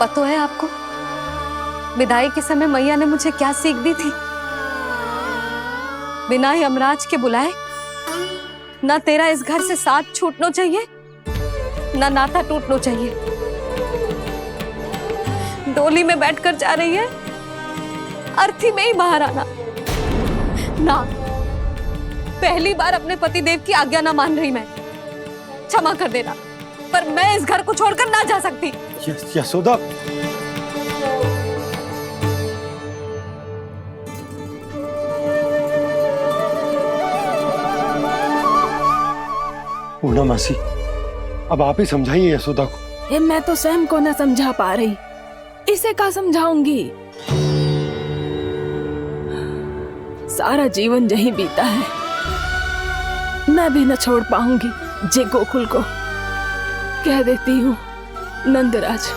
पता है आपको विदाई के समय मैया ने मुझे क्या सीख दी थी? बिना यमराज के बुलाए ना तेरा इस घर से साथ छूटना चाहिए, ना नाता टूटना चाहिए। डोली में बैठकर जा रही है, अर्थी में ही बाहर आना ना। पहली बार अपने पति देव की आज्ञा ना मान रही मैं, क्षमा कर देना, पर मैं इस घर को छोड़कर ना जा सकती। यशोदा, पूर्णा मासी, अब आप ही समझाइए यशोदा को। ये मैं तो स्वयं को न समझा पा रही, इसे क्या समझाऊंगी? सारा जीवन यही बीता है, मैं भी न छोड़ पाऊंगी। जे गोकुल को कह देती हूँ नंदराज।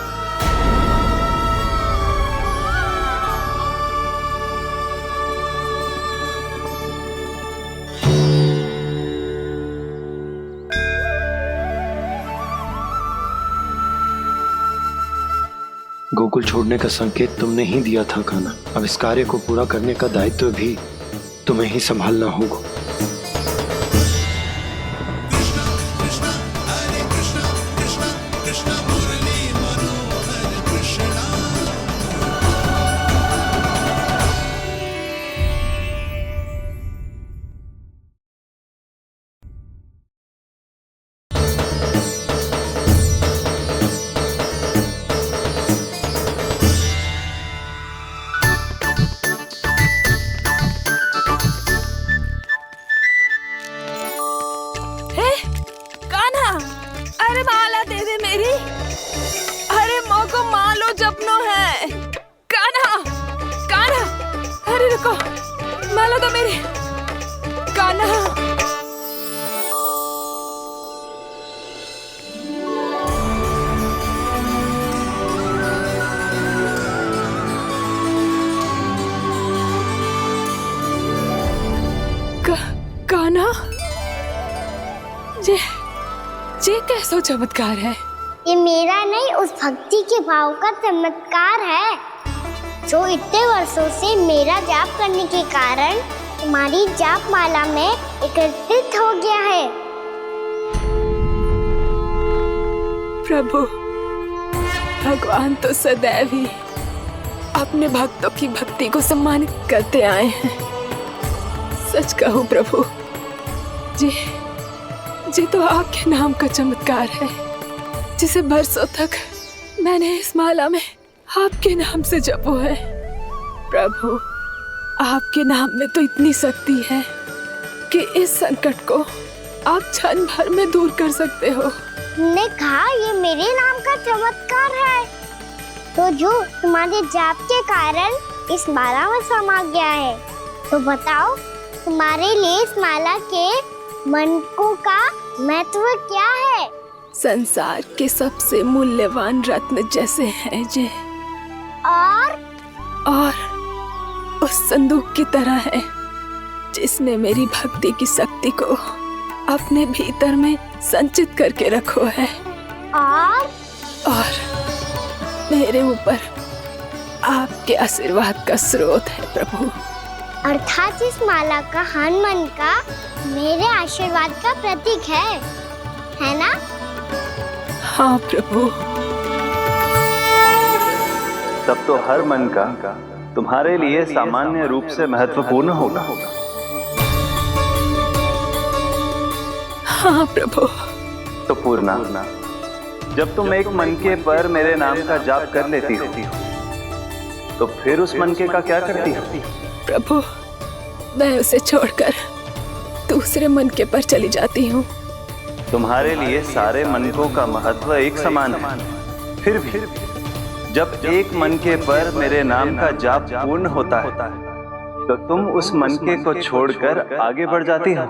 गोकुल छोड़ने का संकेत तुमने ही दिया था कान्हा। अब इस कार्य को पूरा करने का दायित्व भी तुम्हें ही संभालना होगा। ये कैसा चमत्कार है? ये मेरा नहीं, उस भक्ति के भाव का चमत्कार है जो इतने वर्षों से मेरा जाप करने के कारण तुम्हारी जाप माला में एकत्रित हो गया है। प्रभु, भगवान तो सदैव ही अपने भक्तों की भक्ति को सम्मानित करते आए हैं। सच कहूं प्रभु, जी तो आपके नाम का चमत्कार है, जिसे बरसों तक मैंने इस माला में आपके नाम से जपो है। प्रभु, आपके नाम में तो इतनी शक्ति है कि इस संकट को आप क्षण भर में दूर कर सकते हो। तुमने कहा ये मेरे नाम का चमत्कार है, तो जो तुम्हारे जाप के कारण इस माला में समा गया है, तो बताओ तुम्हारे लिए इस माला के मनकों का महत्व क्या है? संसार के सबसे मूल्यवान रत्न जैसे हैं जे, और उस संदूक की तरह है जिसने मेरी भक्ति की शक्ति को अपने भीतर में संचित करके रखो है, और मेरे ऊपर आपके आशीर्वाद का स्रोत है प्रभु। अर्थात इस माला का हनुमान का मेरे आशीर्वाद का प्रतीक है ना? हाँ प्रभु। तब तो हर मन का तुम्हारे लिए सामान्य रूप से महत्वपूर्ण होगा। हाँ प्रभु। तो पूर्णा, जब तुम एक मनके पर मेरे नाम का जाप कर लेती हो, तो फिर उस मनके का क्या करती हो? प्रभु, मैं उसे छोड़कर दूसरे मनके पर चली जाती हूँ। तुम्हारे लिए सारे मनकों का महत्व एक समान है, फिर भी जब एक मनके पर मेरे नाम का जाप पूर्ण होता है, तो तुम उस मनके को छोड़कर आगे बढ़ जाती हो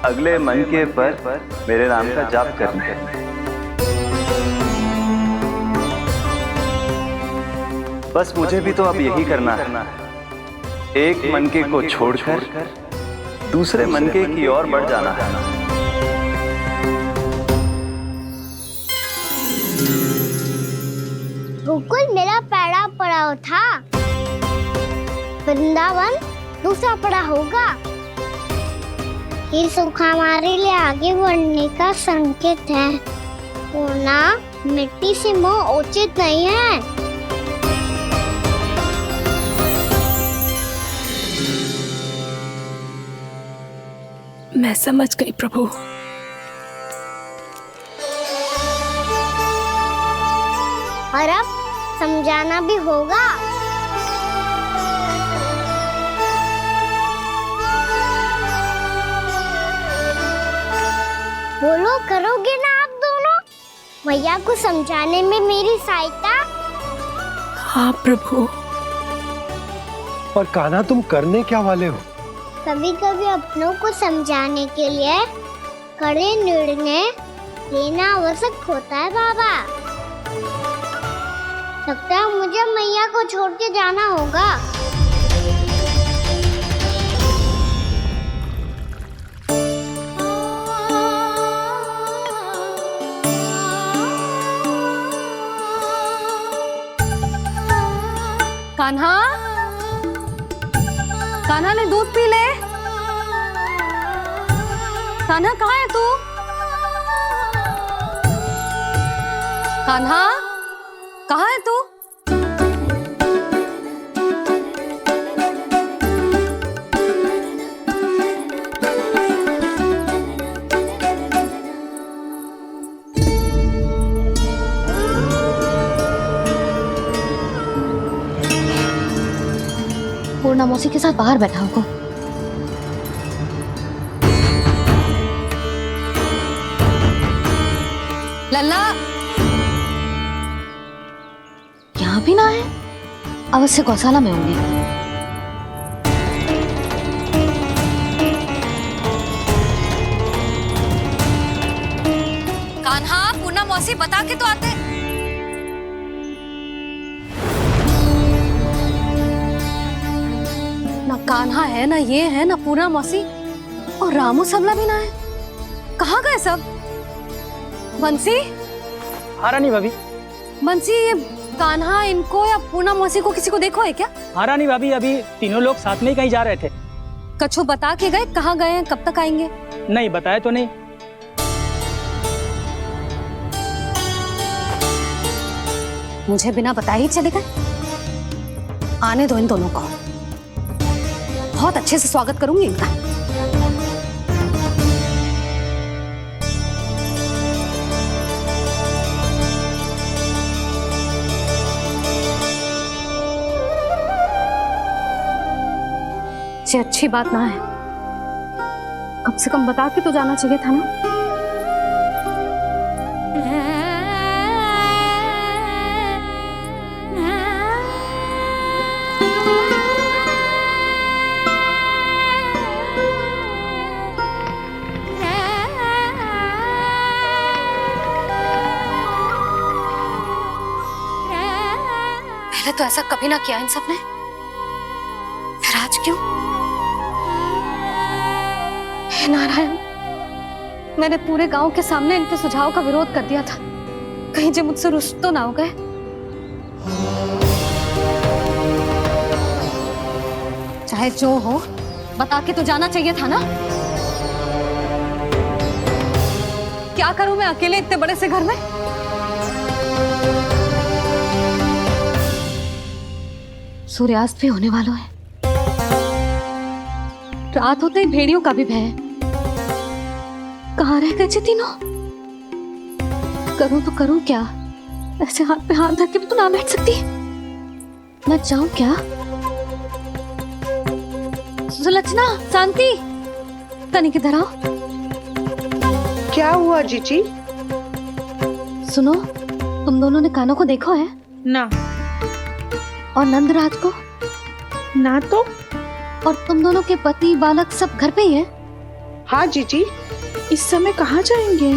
अगले मनके पर मेरे नाम का जाप करने। बस मुझे भी तो अब यही करना है, एक मनके को छोड़कर दूसरे मनके की ओर बढ़ जाना है। गोकुल मेरा पहला पड़ाव था, वृंदावन दूसरा पड़ा होगा। ये सुख हमारे लिए आगे बढ़ने का संकेत है। होना मिट्टी से मोह उचित नहीं है। मैं समझ गई प्रभु। और अब समझाना भी होगा। बोलो, करोगे ना आप दोनों? मैया को समझाने में मेरी सहायता? हाँ प्रभु। और कान्हा, तुम करने क्या वाले हो? कभी कभी अपनों को समझाने के लिए कड़े निर्णय लेना आवश्यक होता है बाबा। लगता है मुझे मैया को छोड़ के जाना होगा। कान्हा, कान्हा ने दूध पी ले। कान्हा कहाँ है तू? कान्हा कहाँ है तू? पूर्णा मौसी के साथ बाहर बैठा होगा। लल्ला यहाँ भी ना है, अवश्य गौशाला में होंगे। कान्हा, पूर्णा मौसी बता के तो आते। ना कान्हा है, ना ये है, ना पूर्णा मौसी, और रामू सबला भी ना है। कहाँ गए सब? बंसी? हाँ रानी भाभी। बंसी, ये कान्हा इनको या पूर्णा मौसी को किसी को देखो है क्या? हाँ रानी भाभी, अभी तीनों लोग साथ में ही कहीं जा रहे थे। कछु बता के गए कहाँ गए हैं, कब तक आएंगे? नहीं बताया तो नहीं। मुझे बिना बताए ही चले गए? आने दो इन दोनों को, बहुत अच्छे से स्वागत करूंगी इनका। ये अच्छी बात ना है, कम से कम बता के तो जाना चाहिए था ना। पहले तो ऐसा कभी ना किया इन सब ने, फिर आज क्यों? हे नारायण, मैंने पूरे गांव के सामने इनके सुझाव का विरोध कर दिया था, कहीं जो मुझसे रुष्ट तो ना हो गए। चाहे जो हो, बता के तो जाना चाहिए था ना। क्या करूं मैं अकेले इतने बड़े से घर में? सूर्यास्त भी होने वाला है, रात होते ही भेड़ियों का भी भय है। कहाँ रह गए थे तीनों? करूं तो करूं क्या? ऐसे हाथ पे हाथ धर के तो ना बैठ सकती। मैं जाऊं क्या? सुलक्षणा, शांति, तनिक इधर आओ। क्या हुआ जीजी? सुनो, तुम दोनों ने कानों को देखो है ना? और नंदराज को ना? तो और तुम दोनों के पति बालक सब घर पे ही है? हाँ जीजी। इस समय कहाँ जाएंगे?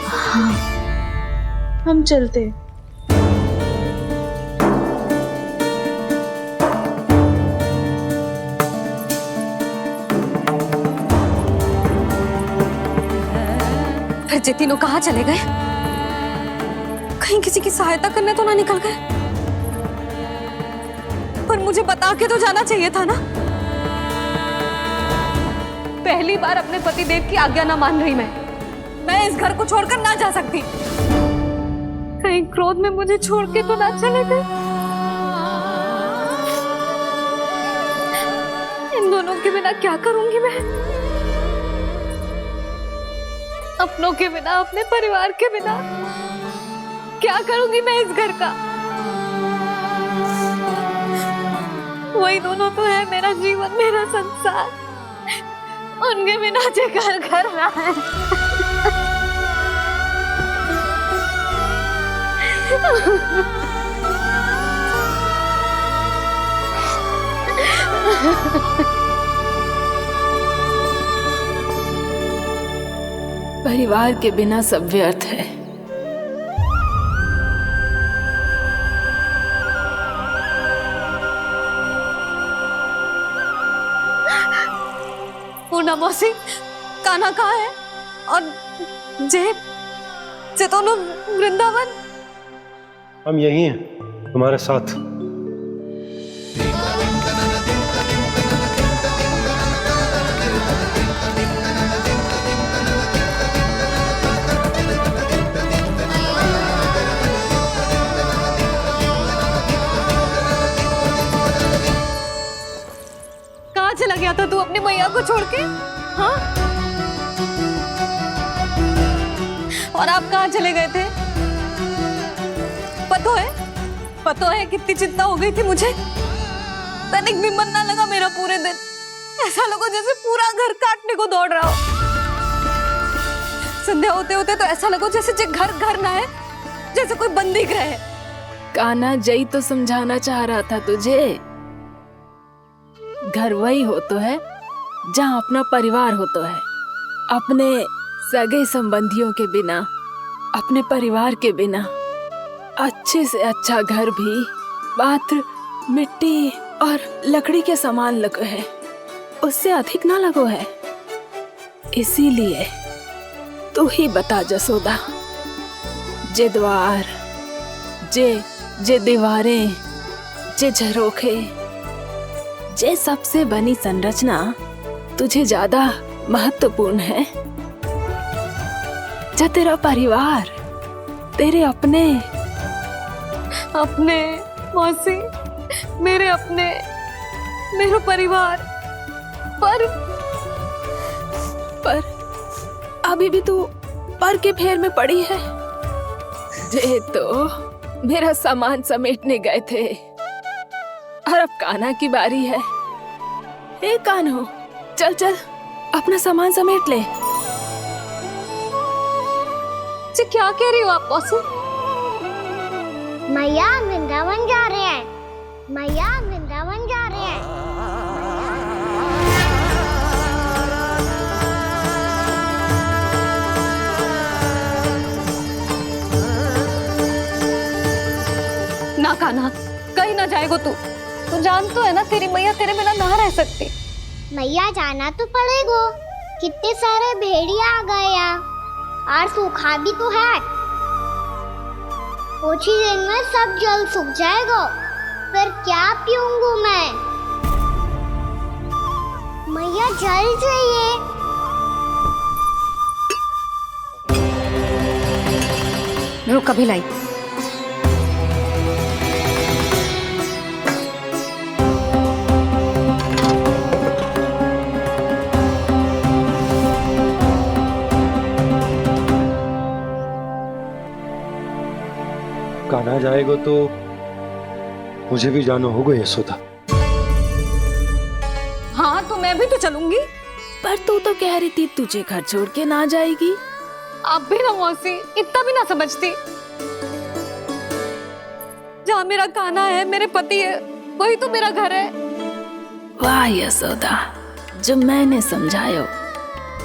हाँ, हम चलते। फिर जे तीनों कहाँ चले गए? कहीं किसी की सहायता करने तो ना निकल गए? पर मुझे बता के तो जाना चाहिए था ना। पहली बार अपने पतिदेव की आज्ञा ना मान रही मैं इस घर को छोड़कर ना जा सकती। कहीं क्रोध में मुझे छोड़ के तो ना चले गए। इन दोनों के बिना क्या करूंगी मैं? अपनों के बिना, अपने परिवार के बिना क्या करूंगी मैं इस घर का? वही दोनों तो है मेरा जीवन, मेरा संसार। उनके बिना जे घर घर रहा है। परिवार के बिना सब व्यर्थ है। पूर्णा मौसी, कान्हा कहाँ है? और जे दोनों वृंदावन? हम यही हैं तुम्हारे साथ। कहाँ चला गया था तू अपनी मैया को छोड़ के? हाँ? और आप कहाँ चले गए थे? पता है कितनी चिंता हो गई थी मुझे। तनिक भी मन ना लगा मेरा पूरे दिन। ऐसा लगा जैसे पूरा घर काटने को दौड़ रहा हो। संध्या होते होते तो ऐसा लगा जैसे घर घर ना है, जैसे कोई बंदी गृह है। कान्हा जई तो समझाना चाह रहा था तुझे। घर वही हो तो है जहाँ अपना परिवार हो तो है। अपने सगे संबंधियों के बिना, अपने परिवार के बिना अच्छे से अच्छा घर भी पात्र मिट्टी और लकड़ी के समान लगो है, उससे अधिक ना लगो है। इसीलिए तू ही बता जसोदा, जे द्वार, जे दीवारें, जे झरोखे, जे सबसे बनी संरचना तुझे ज्यादा महत्वपूर्ण है? जो तेरा परिवार, तेरे अपने मौसी, मेरा परिवार। पर अभी भी तू पर के फेर में पड़ी है। जे तो मेरा सामान समेटने गए थे और अब कान्हा की बारी है। हे कान्हो, चल चल अपना सामान समेट ले। क्या कह रही हो आप मौसी? मैया वृंदावन जा रहे हैं। मैया वृंदावन जा रहे हैं। ना कान्हा, कहीं ना जाएगो तू। तू जान तो है ना तेरी मैया तेरे बिना ना रह सकती। मैया जाना तो पड़ेगा। कितने सारे भेड़िया आ गए यहाँ और सूखा भी तो है। कुछ ही दिन में सब जल सूख जाएगा, फिर क्या पीऊंगी मैं? मैया जल चाहिए। रुक, अभी लाई। कान्हा जाएगा तो मुझे भी जाना होगा यशोदा। हाँ तो मैं भी तो चलूंगी। पर तू तो कह रही थी तुझे घर छोड़ के ना जाएगी। आप भी ना मौसी, इतना भी ना समझती। जहाँ मेरा कान्हा है, मेरे पति है, वही तो मेरा घर है। वाह यशोदा, जो मैंने समझायो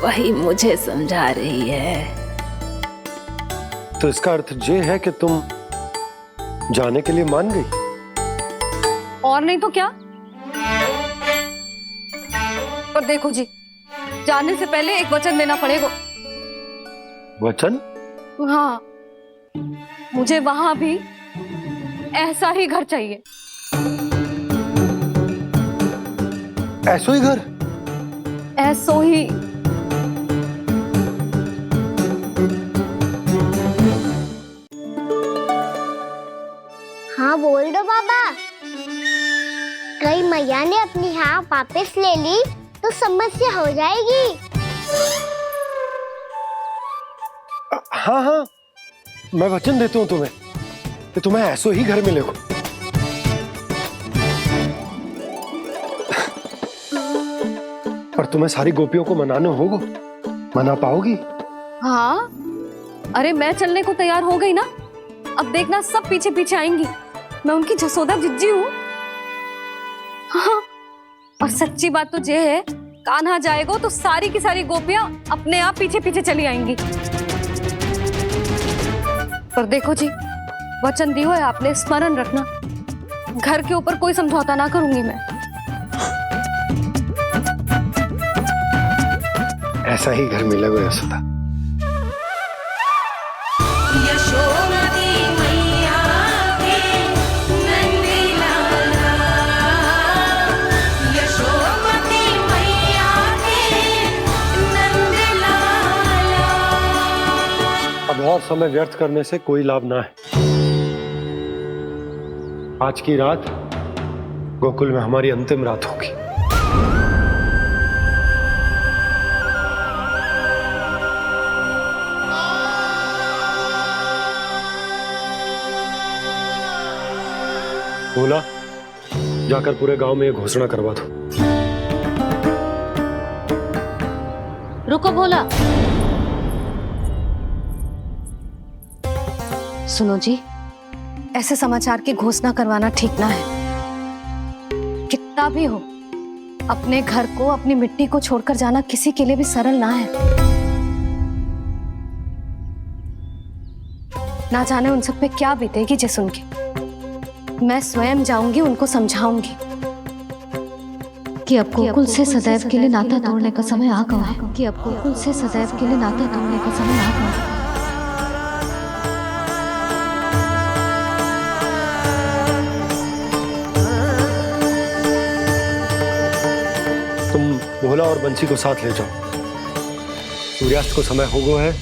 वही मुझे समझा रही है। तो इसका अर्थ ये है कि तुम जाने के लिए मान गई? और नहीं तो क्या। पर देखो जी, जाने से पहले एक वचन देना पड़ेगा। वचन? हाँ, मुझे वहां भी ऐसा ही घर चाहिए। ऐसो ही घर? ऐसो ही। हाँ बोल दो बाबा। कहीं मैया ने अपनी हाँ वापस ले ली तो समस्या हो जाएगी। हाँ हाँ, मैं वचन देता हूँ तुम्हें कि तुम्हें ऐसो ही घर मिलेगा। पर तुम्हें सारी गोपियों को मनाना होगा। मना पाओगी? हाँ, अरे मैं चलने को तैयार हो गई ना। अब देखना सब पीछे पीछे आएंगी। मैं उनकी जसोदा जिज्जी हूँ। हाँ, और सच्ची बात तो ये है, कान्हा जाएगा तो सारी की सारी गोपियां अपने आप पीछे पीछे चली आएंगी। पर देखो जी, वचन दिया है आपने, स्मरण रखना। घर के ऊपर कोई समझौता ना करूंगी मैं। ऐसा ही घर मिलेगा यशोदा। अब और समय व्यर्थ करने से कोई लाभ ना है। आज की रात गोकुल में हमारी अंतिम रात होगी। बोला, जाकर पूरे गांव में ये घोषणा करवा दो। रुको भोला। सुनो जी, ऐसे समाचार की घोषणा करवाना ठीक ना है। कितना भी हो, अपने घर को, अपनी मिट्टी को छोड़कर जाना किसी के लिए भी सरल ना है। ना जाने उन सब पे क्या बीतेगी जे सुन के। मैं स्वयं जाऊंगी, उनको समझाऊंगी कि अब गोकुल से सदैव के लिए नाता तोड़ने का समय आ गया है। कि अब गोकुल से सदैव के लिए नाता तोड़ने का समय आ गया है। तुम भोला और बंसी को साथ ले जाओ। सूर्यास्त को समय हो गया है,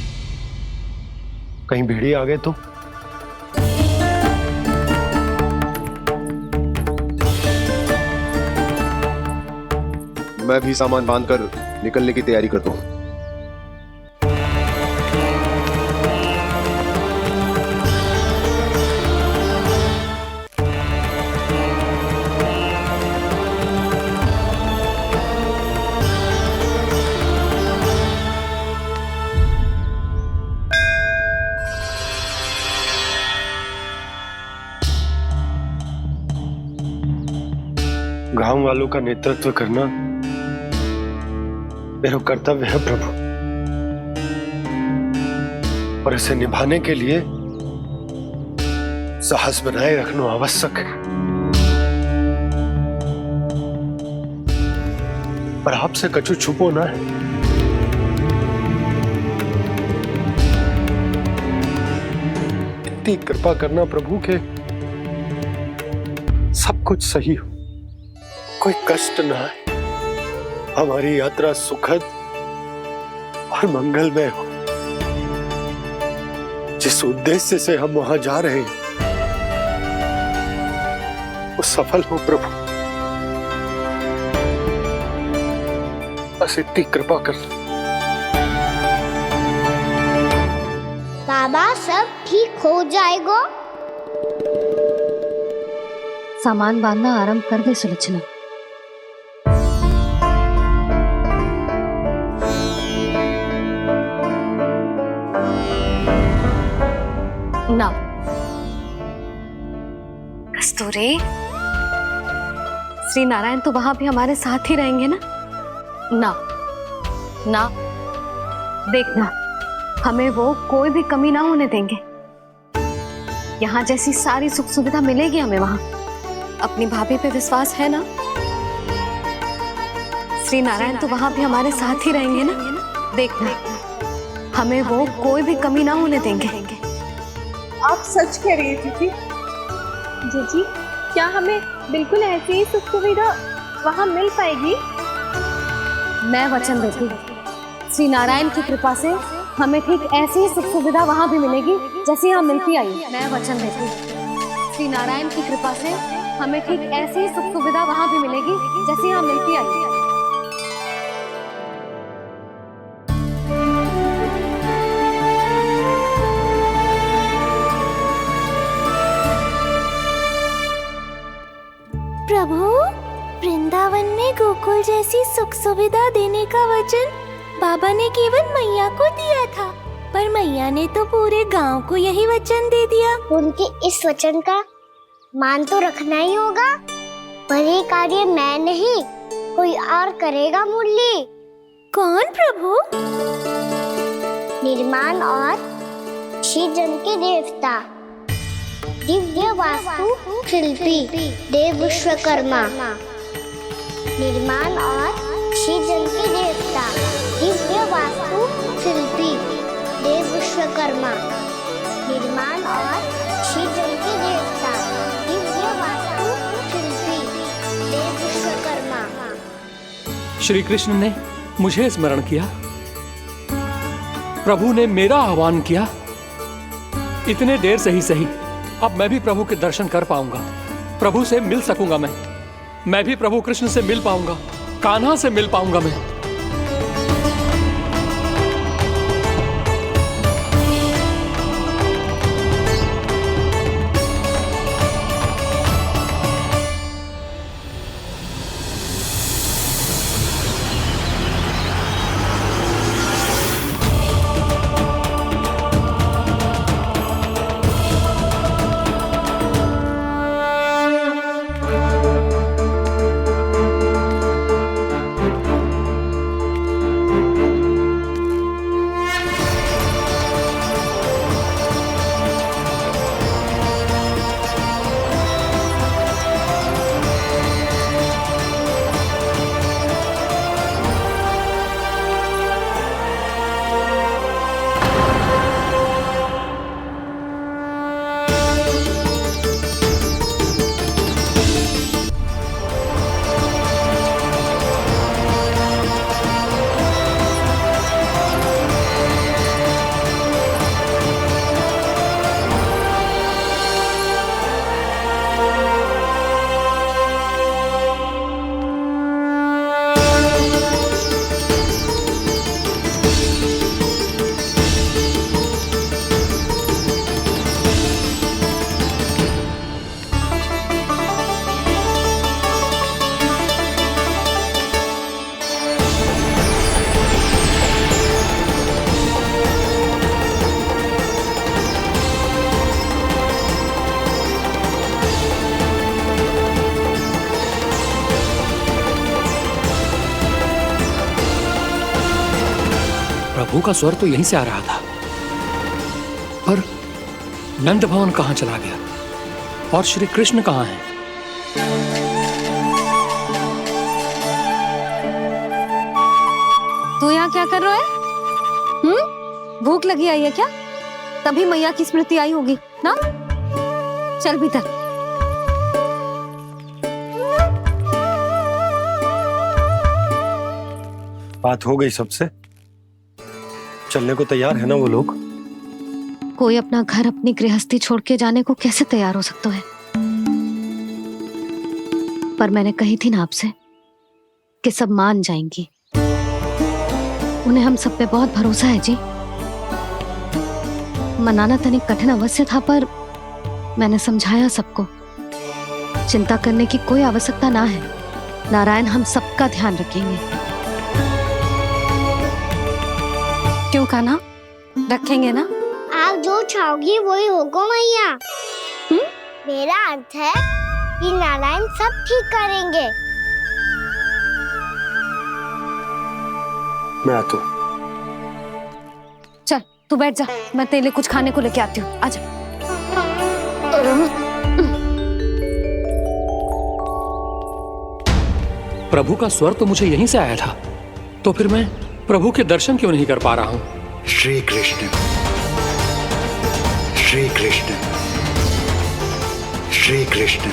कहीं भेड़िए आ गए तो। मैं भी सामान बांधकर निकलने की तैयारी करता हूँ। गांव वालों का नेतृत्व करना मेरा कर्तव्य है प्रभु, और इसे निभाने के लिए साहस बनाए रखना आवश्यक है। पर आपसे कछु छुपो ना है। इतनी कृपा करना प्रभु के सब कुछ सही हो, कोई कष्ट ना है, हमारी यात्रा सुखद और मंगलमय हो। जिस उद्देश्य से हम वहां जा रहे हैं वो सफल हो प्रभु, बस इतनी कृपा कर। बाबा सब ठीक हो जाएगा। सामान बांधना आरंभ कर दे सुलक्षणा। ना कस्तूरी, श्री नारायण तो वहां भी हमारे साथ ही रहेंगे ना? ना ना, देखना हमें वो कोई भी कमी ना होने देंगे। यहाँ जैसी सारी सुख सुविधा मिलेगी हमें वहां। अपनी भाभी पे विश्वास है ना? श्री नारायण तो वहां भी हमारे साथ ही रहेंगे ना? देखना हमें वो कोई भी कमी ना होने देंगे। आप सच कह रही है दीदी। जीजी, क्या हमें बिल्कुल ऐसी ही सुख सुविधा वहाँ मिल पाएगी? मैं वचन देती हूँ, श्री नारायण की कृपा से हमें ठीक ऐसी ही सुख सुविधा वहाँ भी मिलेगी जैसी यहाँ मिलती आई। मैं वचन देती हूँ, श्री नारायण की कृपा से हमें ठीक ऐसी ही सुख सुविधा वहाँ भी मिलेगी जैसी यहाँ मिलती आई। प्रभु, वृंदावन में गोकुल जैसी सुख सुविधा देने का वचन बाबा ने केवल मैया को दिया था, पर मैया ने तो पूरे गांव को यही वचन दे दिया। उनके इस वचन का मान तो रखना ही होगा, पर ये कार्य मैं नहीं कोई और करेगा। मुरली कौन प्रभु? निर्माण और सृजन के देवता, दिव्य वास्तु शिल्पी देव विश्वकर्मा। निर्माण और सृजन के देवता, दिव्य वास्तु शिल्पी देव विश्वकर्मा। निर्माण और सृजन के देवता, दिव्य वास्तु शिल्पी देव विश्वकर्मा। श्री कृष्ण ने मुझे स्मरण किया, प्रभु ने मेरा आह्वान किया। इतने देर से ही सही, अब मैं भी प्रभु के दर्शन कर पाऊंगा, प्रभु से मिल सकूंगा। मैं भी प्रभु कृष्ण से मिल पाऊंगा, कान्हा से मिल पाऊंगा मैं। प्रभु का स्वर तो यहीं से आ रहा था, पर नंद भवन कहां चला गया और श्री कृष्ण कहां हैं? तू यहाँ क्या कर रहा है? भूख लगी आई है क्या? तभी मैया की स्मृति आई होगी ना? चल भीतर। बात हो गई सबसे? चलने को तैयार है ना वो लोग? कोई अपना घर, अपनी गृहस्थी छोड़ के जाने को कैसे तैयार हो सकता है? पर मैंने कही थी ना आपसे कि सब मान जाएंगी। उन्हें हम सब पे बहुत भरोसा है जी। मनाना तनिक कठिन अवश्य था, पर मैंने समझाया सबको। चिंता करने की कोई आवश्यकता ना है, नारायण हम सबका ध्यान रखेंगे। क्यों कान्हा, रखेंगे ना? आप जो चाहोगी वही होगा मैया। मेरा अर्थ है कि नारायण सब ठीक करेंगे। मैं आता हूं। चल तू बैठ जा, मैं तेरे लिए कुछ खाने को लेके आती हूँ। आजा। प्रभु का स्वर तो मुझे यहीं से आया था, तो फिर मैं प्रभु के दर्शन क्यों नहीं कर पा रहा हूँ? श्री कृष्ण श्री कृष्ण श्री कृष्ण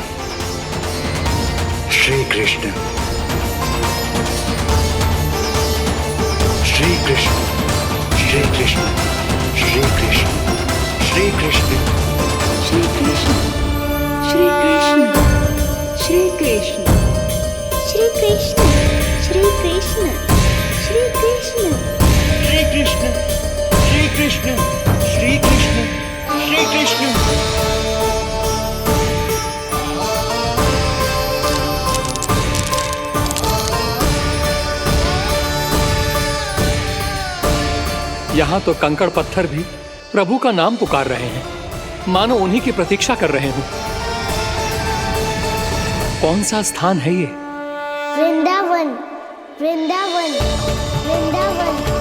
श्री कृष्ण श्री कृष्ण श्री कृष्ण श्री कृष्ण श्री कृष्ण श्री कृष्ण श्री कृष्ण श्री कृष्ण श्री कृष्ण श्री कृष्ण श्री कृष्ण श्री कृष्ण श्री कृष्ण श्री कृष्ण श्री कृष्ण। यहाँ तो कंकड़ पत्थर भी प्रभु का नाम पुकार रहे हैं, मानो उन्हीं की प्रतीक्षा कर रहे हों। कौन सा स्थान है ये? वृंदावन वृंदावन वृंदावन।